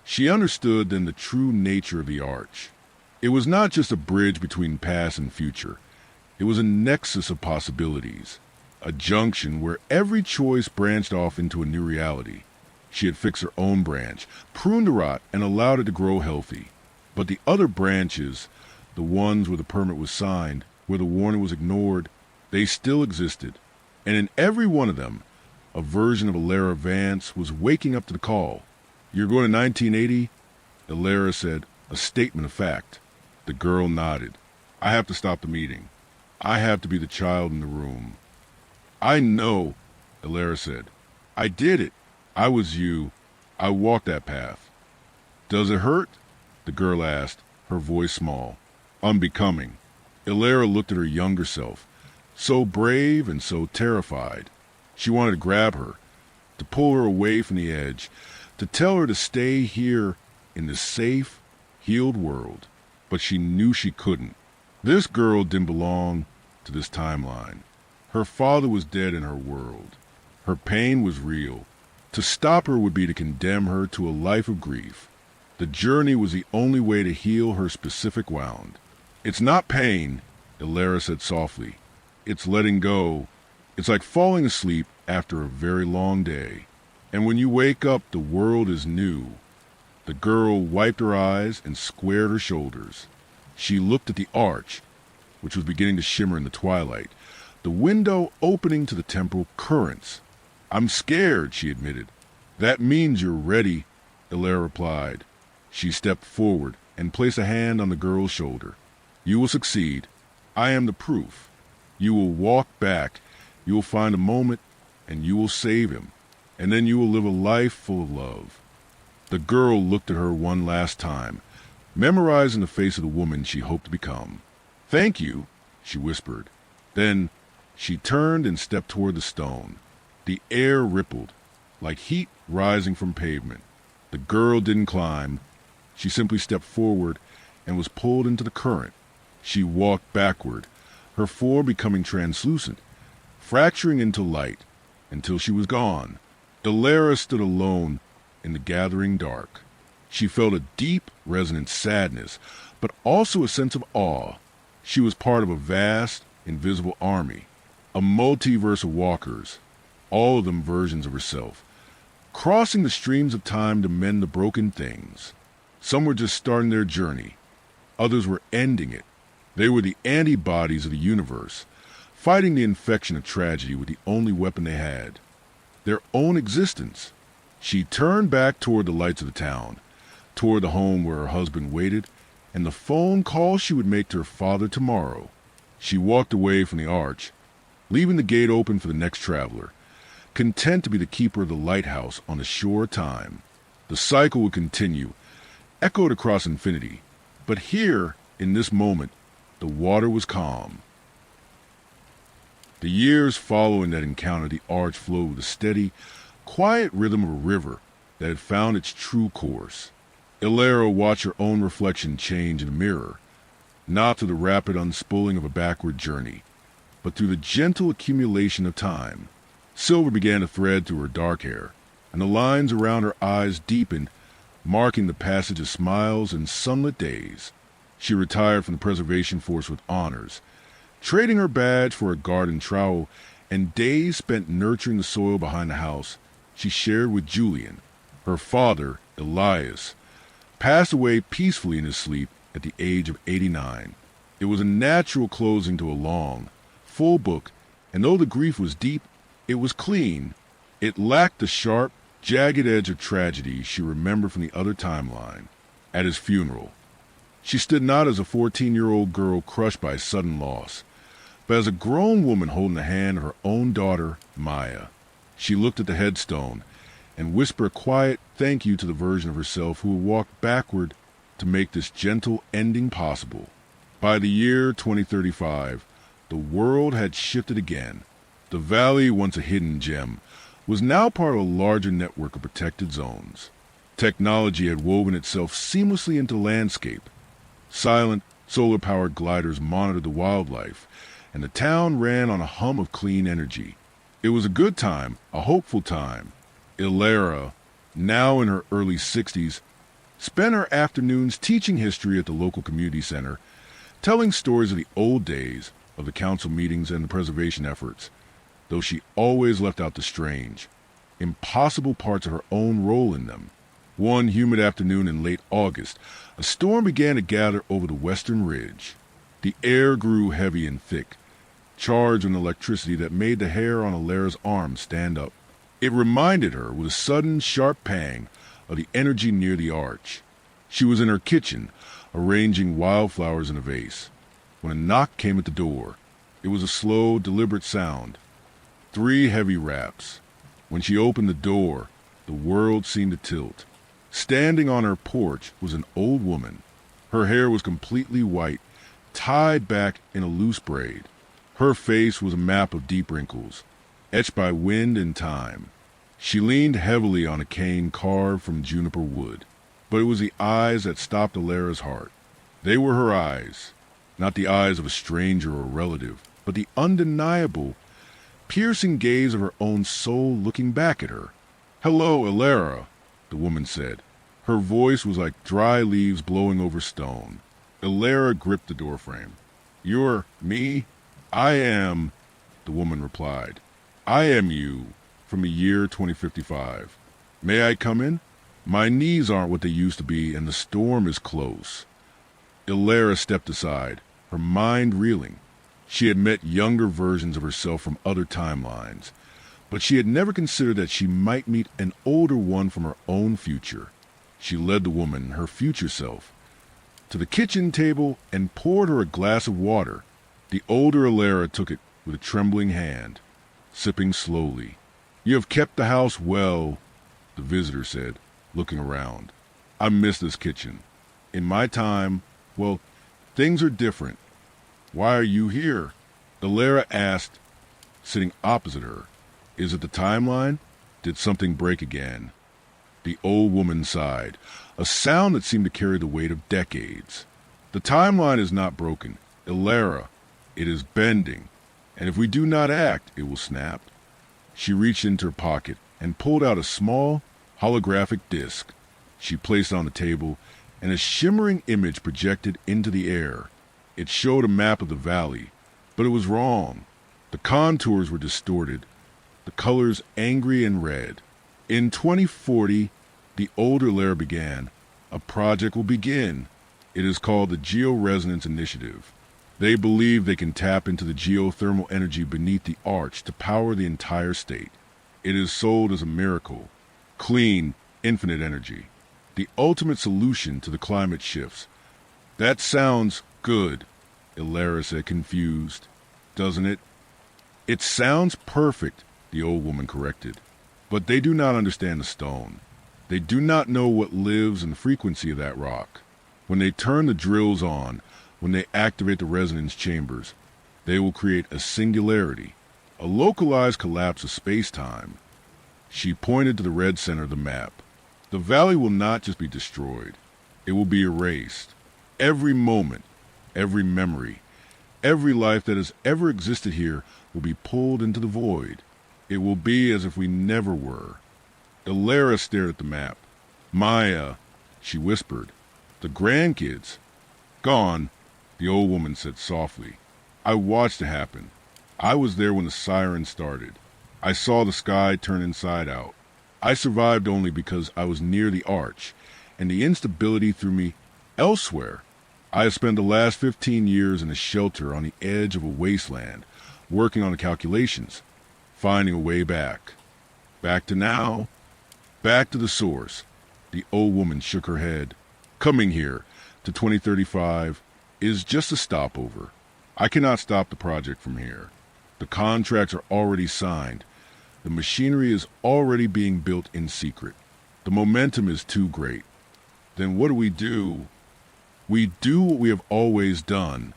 She understood then the true nature of the arch. It was not just a bridge between past and future. It was a nexus of possibilities, a junction where every choice branched off into a new reality. She had fixed her own branch, pruned the rot, and allowed it to grow healthy. But the other branches, the ones where the permit was signed, where the warning was ignored, they still existed. And in every one of them, a version of Ilara Vance was waking up to the call. You're going to 1980? Ilara said, a statement of fact. The girl nodded. I have to stop the meeting. I have to be the child in the room. I know, Ilara said. I did it. I was you. I walked that path. Does it hurt? The girl asked, her voice small. Unbecoming. Ilara looked at her younger self, so brave and so terrified. She wanted to grab her, to pull her away from the edge, to tell her to stay here in the safe, healed world. But she knew she couldn't. This girl didn't belong to this timeline. Her father was dead in her world. Her pain was real. To stop her would be to condemn her to a life of grief. The journey was the only way to heal her specific wound. It's not pain, Ilara said softly. It's letting go. It's like falling asleep after a very long day. And when you wake up, the world is new. The girl wiped her eyes and squared her shoulders. She looked at the arch, which was beginning to shimmer in the twilight, the window opening to the temporal currents. I'm scared, she admitted. That means you're ready, Ilara replied. She stepped forward and placed a hand on the girl's shoulder. You will succeed. I am the proof. You will walk back. You will find a moment, and you will save him. And then you will live a life full of love. The girl looked at her one last time, memorizing the face of the woman she hoped to become. Thank you, she whispered. Then she turned and stepped toward the stone. The air rippled, like heat rising from pavement. The girl didn't climb. She simply stepped forward and was pulled into the current. She walked backward, her form becoming translucent, fracturing into light, until she was gone. Ilara stood alone in the gathering dark. She felt a deep, resonant sadness, but also a sense of awe. She was part of a vast, invisible army, a multiverse of walkers, all of them versions of herself, crossing the streams of time to mend the broken things. Some were just starting their journey. Others were ending it. They were the antibodies of the universe, fighting the infection of tragedy with the only weapon they had, their own existence. She turned back toward the lights of the town, toward the home where her husband waited, and the phone call she would make to her father tomorrow. She walked away from the arch, leaving the gate open for the next traveler, content to be the keeper of the lighthouse on the shore of time. The cycle would continue, echoed across infinity, but here, in this moment, the water was calm. The years following that encounter, the arch flowed with a steady, quiet rhythm of a river that had found its true course. Ilara watched her own reflection change in a mirror, not through the rapid unspooling of a backward journey, but through the gentle accumulation of time. Silver began to thread through her dark hair, and the lines around her eyes deepened, marking the passage of smiles and sunlit days. She retired from the preservation force with honors, trading her badge for a garden trowel, and days spent nurturing the soil behind the house she shared with Julian. Her father, Elias, passed away peacefully in his sleep at the age of 89. It was a natural closing to a long, full book, and though the grief was deep, it was clean. It lacked the sharp, jagged edge of tragedy she remembered from the other timeline. At his funeral, she stood not as a 14-year-old girl crushed by sudden loss, but as a grown woman holding the hand of her own daughter, Maya. She looked at the headstone and whispered a quiet thank you to the version of herself who would walk backward to make this gentle ending possible. By the year 2035, the world had shifted again. The valley, once a hidden gem, was now part of a larger network of protected zones. Technology had woven itself seamlessly into the landscape. Silent, solar-powered gliders monitored the wildlife, and the town ran on a hum of clean energy. It was a good time, a hopeful time. Ilera, now in her early 60s, spent her afternoons teaching history at the local community center, telling stories of the old days, of the council meetings and the preservation efforts, though she always left out the strange, impossible parts of her own role in them. One humid afternoon in late August, a storm began to gather over the western ridge. The air grew heavy and thick, charged with electricity that made the hair on Ilera's arm stand up. It reminded her with a sudden, sharp pang of the energy near the arch. She was in her kitchen, arranging wildflowers in a vase, when a knock came at the door. It was a slow, deliberate sound. 3 heavy raps. When she opened the door, the world seemed to tilt. Standing on her porch was an old woman. Her hair was completely white, tied back in a loose braid. Her face was a map of deep wrinkles, etched by wind and time. She leaned heavily on a cane carved from juniper wood, but it was the eyes that stopped Ilera's heart. They were her eyes, not the eyes of a stranger or relative, but the undeniable, piercing gaze of her own soul looking back at her. "Hello, Ilera," the woman said. Her voice was like dry leaves blowing over stone. Ilera gripped the doorframe. "You're me?" "I am," the woman replied. "I am you, from the year 2055. May I come in? My knees aren't what they used to be, and the storm is close." Ilera stepped aside, her mind reeling. She had met younger versions of herself from other timelines, but she had never considered that she might meet an older one from her own future. She led the woman, her future self, to the kitchen table and poured her a glass of water. The older Ilera took it with a trembling hand, sipping slowly. "You have kept the house well," the visitor said, looking around. "I miss this kitchen. In my time, well, things are different." "Why are you here?" Ilera asked, sitting opposite her. "Is it the timeline? Did something break again?" The old woman sighed, a sound that seemed to carry the weight of decades. "The timeline is not broken, Ilera. It is bending, and if we do not act, it will snap." She reached into her pocket and pulled out a small, holographic disc. She placed it on the table, and a shimmering image projected into the air. It showed a map of the valley, but it was wrong. The contours were distorted, the colors angry and red. "In 2040, the older Ilera began, a project will begin. It is called the Georesonance Initiative. They believe they can tap into the geothermal energy beneath the arch to power the entire state. It is sold as a miracle. Clean, infinite energy. The ultimate solution to the climate shifts." "That sounds good," Ilera said, confused. "Doesn't it?" "It sounds perfect," the old woman corrected. "But they do not understand the stone. They do not know what lives in the frequency of that rock. When they turn the drills on, when they activate the resonance chambers, they will create a singularity, a localized collapse of space-time." She pointed to the red center of the map. "The valley will not just be destroyed. It will be erased. Every moment, every memory, every life that has ever existed here will be pulled into the void. It will be as if we never were." Ilera stared at the map. "Maya," she whispered. "The grandkids." "Gone," the old woman said softly. "I watched it happen. I was there when the siren started. I saw the sky turn inside out. I survived only because I was near the arch, and the instability threw me elsewhere. I have spent the last 15 years in a shelter on the edge of a wasteland, working on the calculations, finding a way back. Back to now. Back to the source." The old woman shook her head. "Coming here, to 2035, is just a stopover. I cannot stop the project from here. The contracts are already signed. The machinery is already being built in secret. The momentum is too great. Then what do? "We do what we have always done,"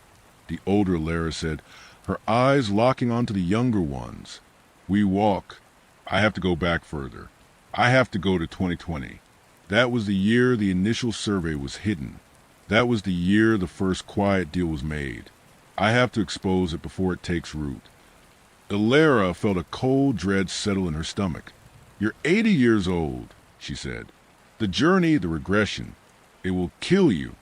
the older Ilera said, her eyes locking onto the younger ones. "We walk. I have to go back further. I have to go to 2020. That was the year the initial survey was hidden. That was the year the first quiet deal was made. I have to expose it before it takes root. Ilera felt a cold dread settle in her stomach. You're 80 years old, she said. The journey, the regression, it will kill you.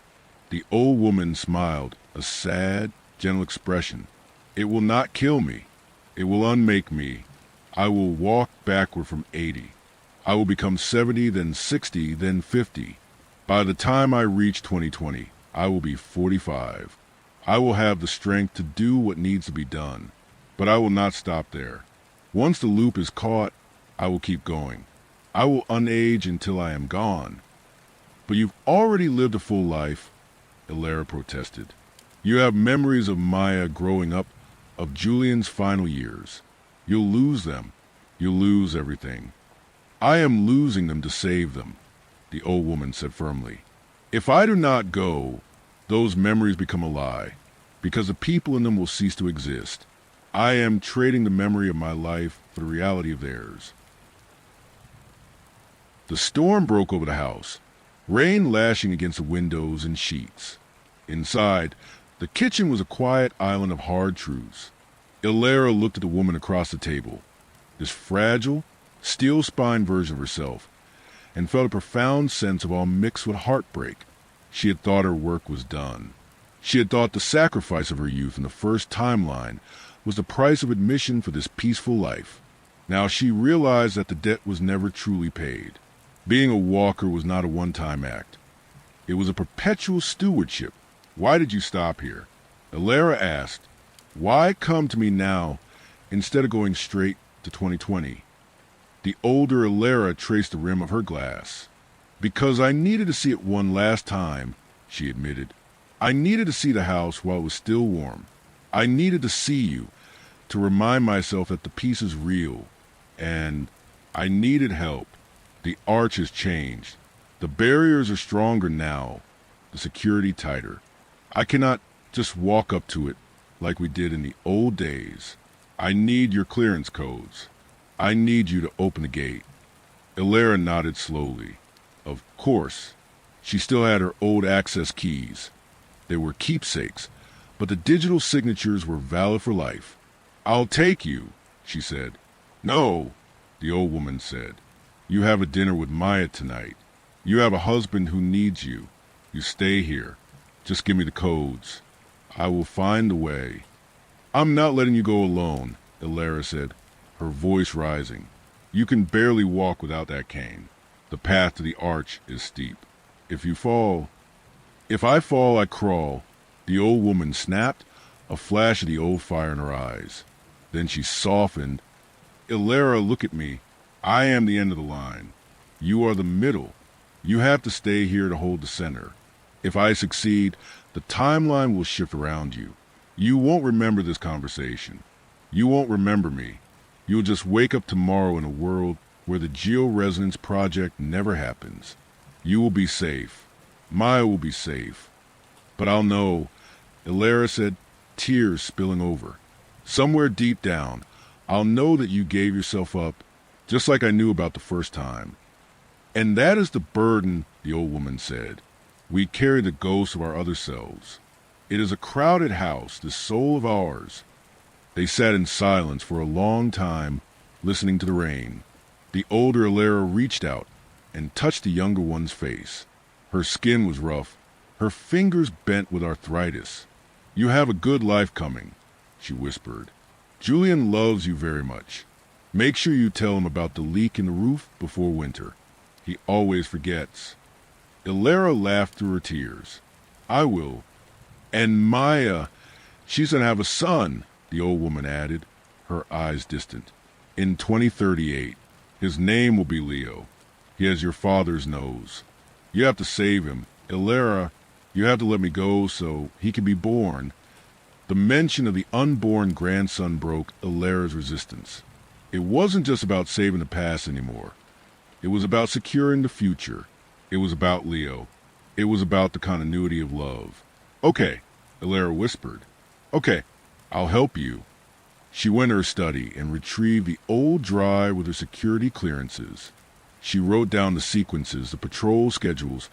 The old woman smiled, a sad, gentle expression. It will not kill me. It will unmake me. I will walk backward from 80. I will become 70, then 60, then 50. By the time I reach 2020, I will be 45. I will have the strength to do what needs to be done. But I will not stop there. Once the loop is caught, I will keep going. I will unage until I am gone. But you've already lived a full life, Ilera protested. You have memories of Maya growing up, of Julian's final years. You'll lose them. You'll lose everything. I am losing them to save them, the old woman said firmly. If I do not go, those memories become a lie, because the people in them will cease to exist. I am trading the memory of my life for the reality of theirs. The storm broke over the house, rain lashing against the windows and sheets. Inside, the kitchen was a quiet island of hard truths. Ilera looked at the woman across the table, this fragile, steel-spined version of herself, and felt a profound sense of all mixed with heartbreak. She had thought her work was done. She had thought the sacrifice of her youth in the first timeline was the price of admission for this peaceful life. Now she realized that the debt was never truly paid. Being a walker was not a one-time act. It was a perpetual stewardship. Why did you stop here? Ilera asked. Why come to me now instead of going straight to 2020? The older Ilera traced the rim of her glass. Because I needed to see it one last time, she admitted. I needed to see the house while it was still warm. I needed to see you, to remind myself that the piece is real. And I needed help. The arch has changed. The barriers are stronger now, the security tighter. I cannot just walk up to it like we did in the old days. I need your clearance codes. I need you to open the gate. Ilera nodded slowly. Of course. She still had her old access keys. They were keepsakes, but the digital signatures were valid for life. I'll take you, she said. No, the old woman said. You have a dinner with Maya tonight. You have a husband who needs you. You stay here. Just give me the codes. I will find a way. I'm not letting you go alone, Ilera said, her voice rising. You can barely walk without that cane. The path to the arch is steep. If I fall, I crawl. The old woman snapped, a flash of the old fire in her eyes. Then she softened. Ilera, look at me. I am the end of the line. You are the middle. You have to stay here to hold the center. If I succeed, the timeline will shift around you. You won't remember this conversation. You won't remember me. You'll just wake up tomorrow in a world where the Georesonance project never happens. You will be safe. Maya will be safe. But I'll know, Ilera said, tears spilling over. Somewhere deep down, I'll know that you gave yourself up, just like I knew about the first time. And that is the burden, the old woman said. We carry the ghosts of our other selves. It is a crowded house, this soul of ours. They sat in silence for a long time, listening to the rain. The older Ilera reached out and touched the younger one's face. Her skin was rough, her fingers bent with arthritis. You have a good life coming, she whispered. Julian loves you very much. Make sure you tell him about the leak in the roof before winter. He always forgets. Ilera laughed through her tears. I will. And Maya, she's going to have a son, the old woman added, her eyes distant. In 2038. His name will be Leo. He has your father's nose. You have to save him. Ilera, you have to let me go so he can be born. The mention of the unborn grandson broke Ilera's resistance. It wasn't just about saving the past anymore. It was about securing the future. It was about Leo. It was about the continuity of love. Okay, Ilera whispered. Okay, I'll help you. She went to her study and retrieved the old drive with her security clearances. She wrote down the sequences, the patrol schedules,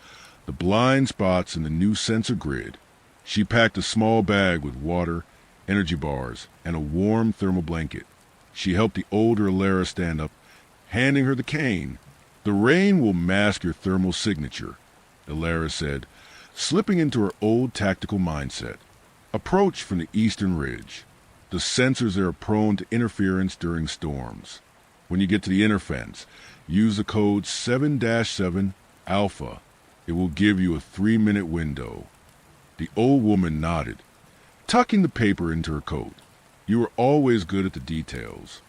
the blind spots, and the new sensor grid. She packed a small bag with water, energy bars, and a warm thermal blanket. She helped the older Alara stand up, handing her the cane. "The rain will mask your thermal signature," Alara said, slipping into her old tactical mindset. "Approach from the eastern ridge. The sensors there are prone to interference during storms. When you get to the inner fence, use the code 7-7 Alpha. It will give you a 3-minute window." The old woman nodded, tucking the paper into her coat. "You were always good at the details."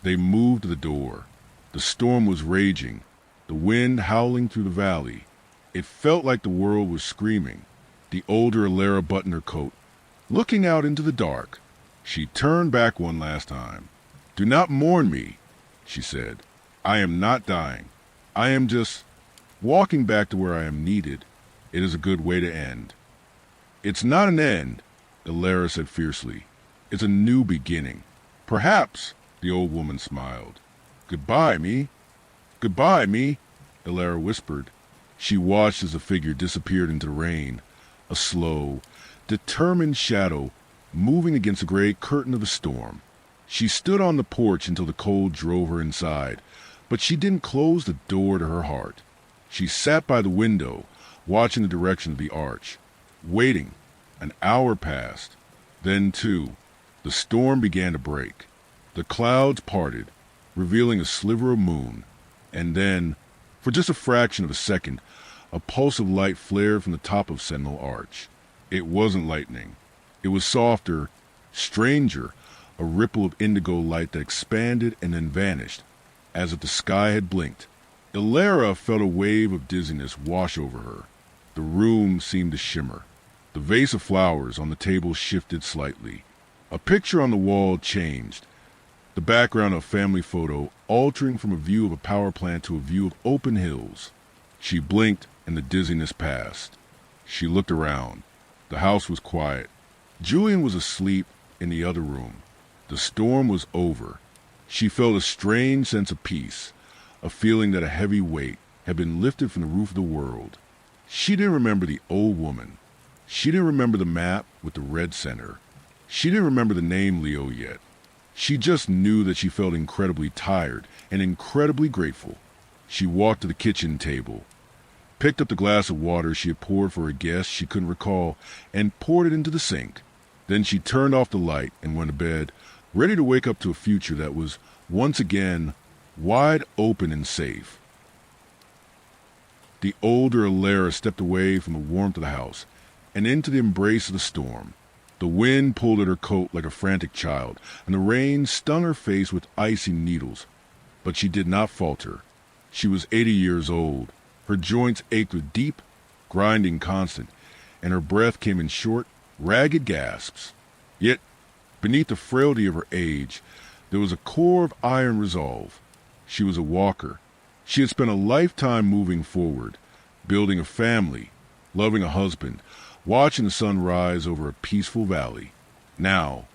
They moved to the door. The storm was raging, the wind howling through the valley. It felt like the world was screaming. The older Alara buttoned her coat, looking out into the dark. She turned back one last time. "Do not mourn me," she said. "I am not dying. I am just walking back to where I am needed. It is a good way to end." "It's not an end," Alara said fiercely. "It's a new beginning." "Perhaps," the old woman smiled. "Goodbye, me." "Goodbye, me," Alara whispered. She watched as the figure disappeared into the rain, a slow, determined shadow moving against the gray curtain of the storm. She stood on the porch until the cold drove her inside, but she didn't close the door to her heart. She sat by the window, watching the direction of the arch, waiting. An hour passed. Then, too, the storm began to break. The clouds parted, revealing a sliver of moon, and then, for just a fraction of a second, a pulse of light flared from the top of Sentinel Arch. It wasn't lightning. It was softer, stranger, a ripple of indigo light that expanded and then vanished, as if the sky had blinked. Alara felt a wave of dizziness wash over her. The room seemed to shimmer. The vase of flowers on the table shifted slightly. A picture on the wall changed, the background of a family photo altering from a view of a power plant to a view of open hills. She blinked and the dizziness passed. She looked around. The house was quiet. Julian was asleep in the other room. The storm was over. She felt a strange sense of peace, a feeling that a heavy weight had been lifted from the roof of the world. She didn't remember the old woman. She didn't remember the map with the red center. She didn't remember the name Leo yet. She just knew that she felt incredibly tired and incredibly grateful. She walked to the kitchen table, picked up the glass of water she had poured for a guest she couldn't recall, and poured it into the sink. Then she turned off the light and went to bed, ready to wake up to a future that was, once again, wide open and safe. The older Alara stepped away from the warmth of the house and into the embrace of the storm. The wind pulled at her coat like a frantic child, and the rain stung her face with icy needles. But she did not falter. She was 80 years old. Her joints ached with deep, grinding constant, and her breath came in short, ragged gasps. Yet, beneath the frailty of her age, there was a core of iron resolve. She was a walker. She had spent a lifetime moving forward, building a family, loving a husband, watching the sun rise over a peaceful valley. Now,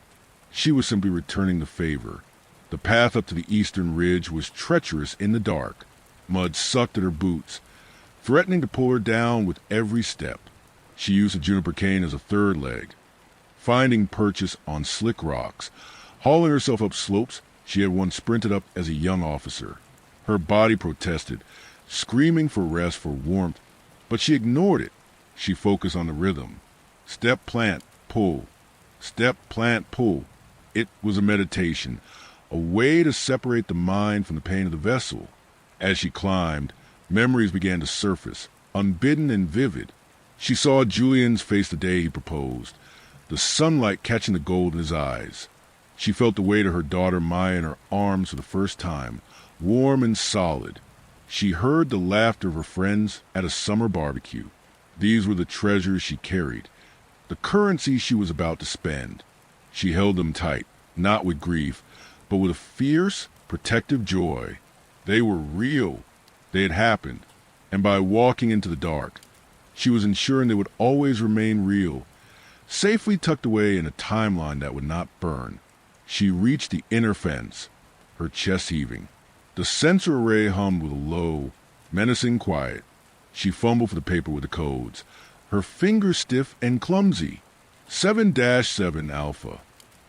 she was simply returning the favor. The path up to the eastern ridge was treacherous in the dark. Mud sucked at her boots, threatening to pull her down with every step. She used a juniper cane as a third leg, finding purchase on slick rocks, hauling herself up slopes she had once sprinted up as a young officer. Her body protested, screaming for rest, for warmth, but she ignored it. She focused on the rhythm. Step, plant, pull. Step, plant, pull. It was a meditation, a way to separate the mind from the pain of the vessel. As she climbed, memories began to surface, unbidden and vivid. She saw Julian's face the day he proposed, the sunlight catching the gold in his eyes. She felt the weight of her daughter Maya in her arms for the first time, warm and solid. She heard the laughter of her friends at a summer barbecue. These were the treasures she carried, the currency she was about to spend. She held them tight, not with grief, but with a fierce, protective joy. They were real. They had happened, and by walking into the dark, she was ensuring they would always remain real, safely tucked away in a timeline that would not burn. She reached the inner fence, her chest heaving. The sensor array hummed with a low, menacing quiet. She fumbled for the paper with the codes, her fingers stiff and clumsy. 7-7 Alpha.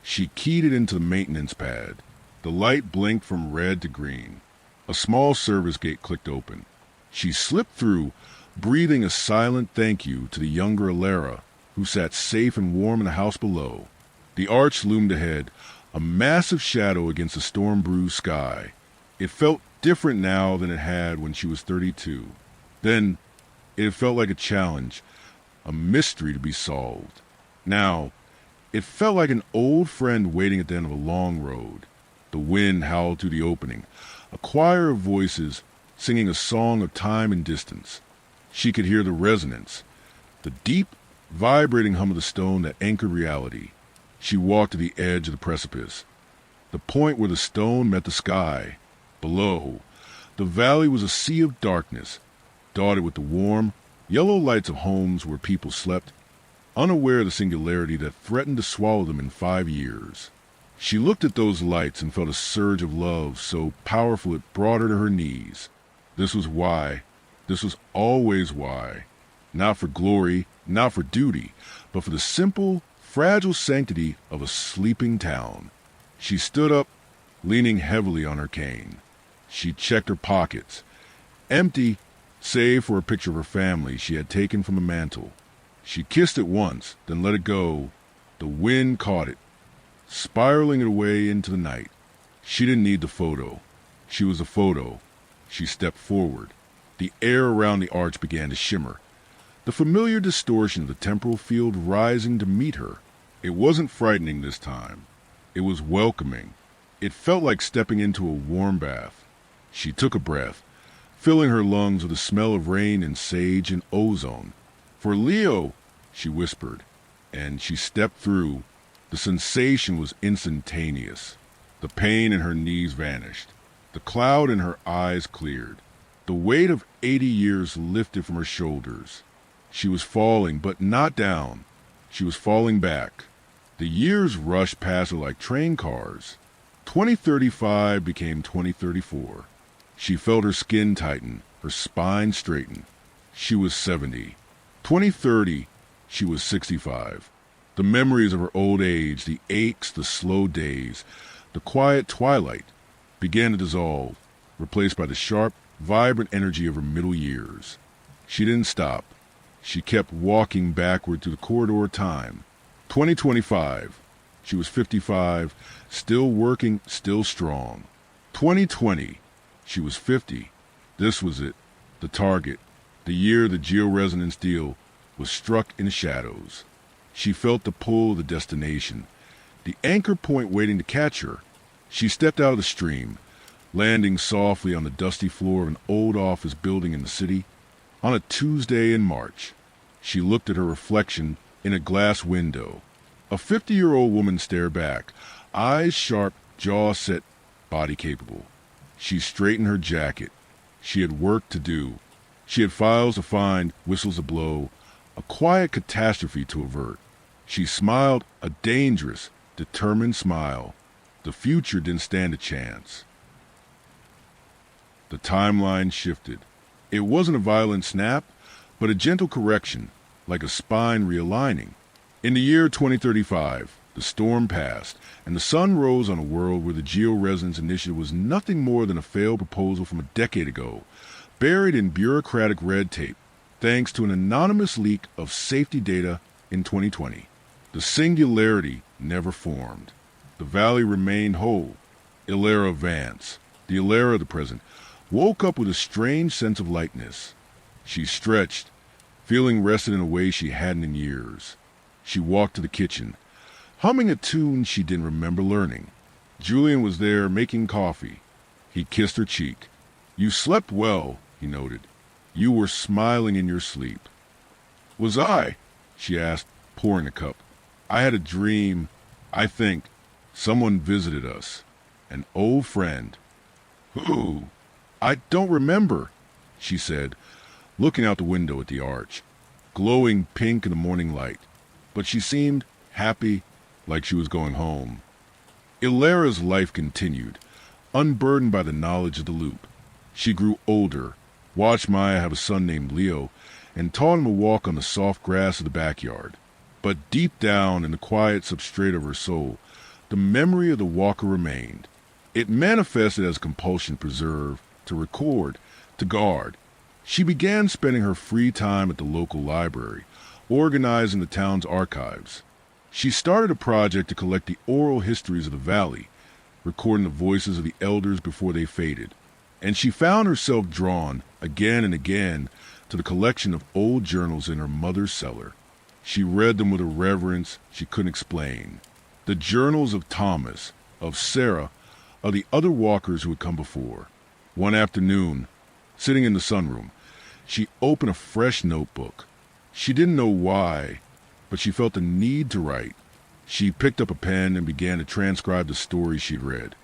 She keyed it into the maintenance pad. The light blinked from red to green. A small service gate clicked open. She slipped through, breathing a silent thank you to the younger Alara, who sat safe and warm in the house below. The arch loomed ahead, a massive shadow against the storm-bruised sky. It felt different now than it had when she was 32. Then, it felt like a challenge, a mystery to be solved. Now, it felt like an old friend waiting at the end of a long road. The wind howled through the opening, a choir of voices singing a song of time and distance. She could hear the resonance, the deep, vibrating hum of the stone that anchored reality. She walked to the edge of the precipice, the point where the stone met the sky. Below, the valley was a sea of darkness, dotted with the warm, yellow lights of homes where people slept, unaware of the singularity that threatened to swallow them in 5 years. She looked at those lights and felt a surge of love so powerful it brought her to her knees. This was why. This was always why. Not for glory, not for duty, but for the simple, fragile sanctity of a sleeping town. She stood up, leaning heavily on her cane. She checked her pockets. Empty, save for a picture of her family she had taken from a mantel. She kissed it once, then let it go. The wind caught it, spiraling it away into the night. She didn't need the photo. She was a photo. She stepped forward. The air around the arch began to shimmer, the familiar distortion of the temporal field rising to meet her. It wasn't frightening this time. It was welcoming. It felt like stepping into a warm bath. She took a breath, filling her lungs with the smell of rain and sage and ozone. "For Leo," she whispered, and she stepped through. The sensation was instantaneous. The pain in her knees vanished. The cloud in her eyes cleared. The weight of 80 years lifted from her shoulders. She was falling, but not down. She was falling back. The years rushed past her like train cars. 2035 became 2034. She felt her skin tighten, her spine straighten. She was 70. 2030, she was 65. The memories of her old age, the aches, the slow days, the quiet twilight, began to dissolve, replaced by the sharp, vibrant energy of her middle years. She didn't stop. She kept walking backward through the corridor of time. 2025. She was 55, still working, still strong. 2020. She was 50. This was it, the target, the year the georesonance deal was struck in the shadows. She felt the pull of the destination, the anchor point waiting to catch her. She stepped out of the stream, landing softly on the dusty floor of an old office building in the city. On a Tuesday in March, she looked at her reflection in a glass window. A 50-year-old woman stared back, eyes sharp, jaw set, body capable. She straightened her jacket. She had work to do. She had files to find, whistles to blow, a quiet catastrophe to avert. She smiled, a dangerous, determined smile. The future didn't stand a chance. The timeline shifted. It wasn't a violent snap, but a gentle correction, like a spine realigning. In the year 2035, the storm passed, and the sun rose on a world where the Georesonance Initiative was nothing more than a failed proposal from a decade ago, buried in bureaucratic red tape, thanks to an anonymous leak of safety data in 2020. The singularity never formed. The valley remained whole. Alara Vance, the Alara of the present, woke up with a strange sense of lightness. She stretched, feeling rested in a way she hadn't in years. She walked to the kitchen, humming a tune she didn't remember learning. Julian was there making coffee. He kissed her cheek. "You slept well," he noted. "You were smiling in your sleep." "Was I?" she asked, pouring a cup. "I had a dream. I think someone visited us. An old friend." "Who?" "I don't remember," she said, looking out the window at the arch, glowing pink in the morning light. But she seemed happy, like she was going home. Ilara's life continued, unburdened by the knowledge of the loop. She grew older, watched Maya have a son named Leo, and taught him to walk on the soft grass of the backyard. But deep down in the quiet substrate of her soul, the memory of the walker remained. It manifested as a compulsion to preserve, to record, to guard. She began spending her free time at the local library, organizing the town's archives. She started a project to collect the oral histories of the valley, recording the voices of the elders before they faded. And she found herself drawn, again and again, to the collection of old journals in her mother's cellar. She read them with a reverence she couldn't explain. The journals of Thomas, of Sarah, of the other walkers who had come before. One afternoon, sitting in the sunroom, she opened a fresh notebook. She didn't know why, but she felt the need to write. She picked up a pen and began to transcribe the stories she'd read,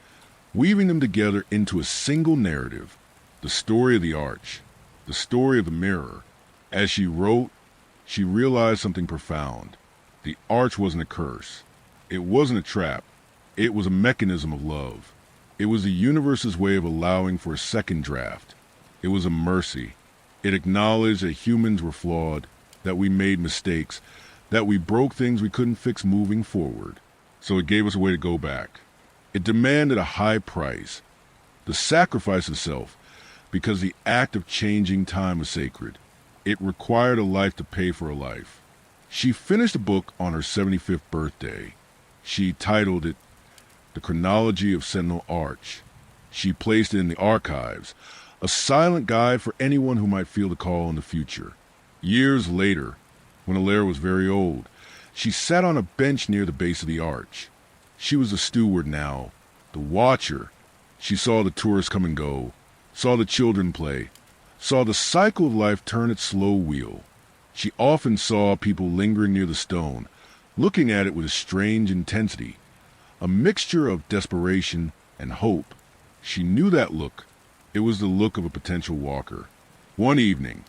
weaving them together into a single narrative. The story of the arch, the story of the mirror. As she wrote, she realized something profound. The arch wasn't a curse. It wasn't a trap. It was a mechanism of love. It was the universe's way of allowing for a second draft. It was a mercy. It acknowledged that humans were flawed, that we made mistakes, that we broke things we couldn't fix moving forward. So it gave us a way to go back. It demanded a high price, the sacrifice of self, because the act of changing time was sacred. It required a life to pay for a life. She finished the book on her 75th birthday. She titled it The Chronology of Sentinel Arch. She placed it in the archives, a silent guide for anyone who might feel the call in the future. Years later, when Ilara was very old, she sat on a bench near the base of the arch. She was the steward now, the watcher. She saw the tourists come and go, saw the children play, saw the cycle of life turn its slow wheel. She often saw people lingering near the stone, looking at it with a strange intensity, a mixture of desperation and hope. She knew that look. It was the look of a potential walker. One evening,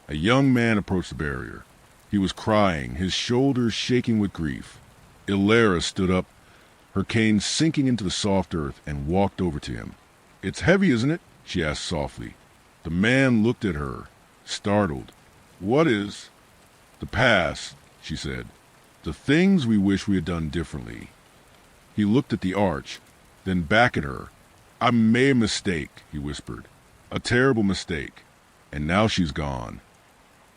a young man approached the barrier. He was crying, his shoulders shaking with grief. Ilara stood up, her cane sinking into the soft earth, and walked over to him. "It's heavy, isn't it?" she asked softly. The man looked at her, startled. "What is?" "The past," she said. "The things we wish we had done differently." He looked at the arch, then back at her. "I made a mistake," he whispered. "A terrible mistake. And now she's gone."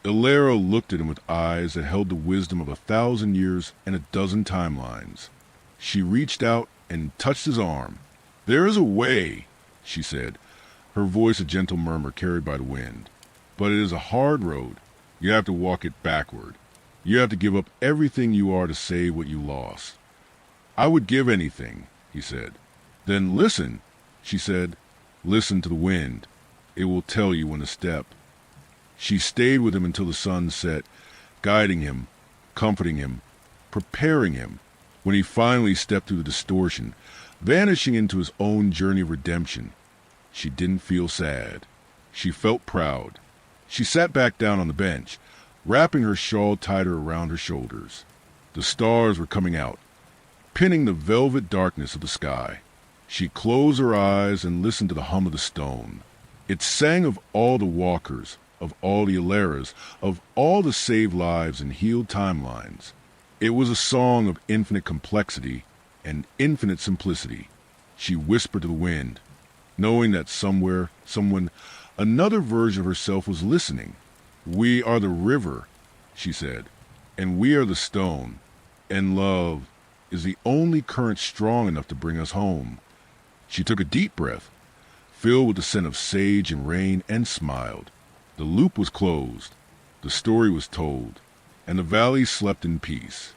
Ilara looked at him with eyes that held the wisdom of 1,000 years and a dozen timelines. She reached out and touched his arm. "There is a way," she said, her voice a gentle murmur carried by the wind. "But it is a hard road. You have to walk it backward. You have to give up everything you are to save what you lost." "I would give anything," he said. "Then listen," she said. "Listen to the wind. It will tell you when to step." She stayed with him until the sun set, guiding him, comforting him, preparing him. When he finally stepped through the distortion, vanishing into his own journey of redemption, she didn't feel sad. She felt proud. She sat back down on the bench, wrapping her shawl tighter around her shoulders. The stars were coming out, pinning the velvet darkness of the sky. She closed her eyes and listened to the hum of the stone. It sang of all the walkers, of all the Ilaras, of all the saved lives and healed timelines. It was a song of infinite complexity and infinite simplicity. She whispered to the wind, knowing that somewhere, someone, another version of herself was listening. "We are the river," she said, "and we are the stone, and love is the only current strong enough to bring us home." She took a deep breath, filled with the scent of sage and rain, and smiled. The loop was closed, the story was told, and the valley slept in peace.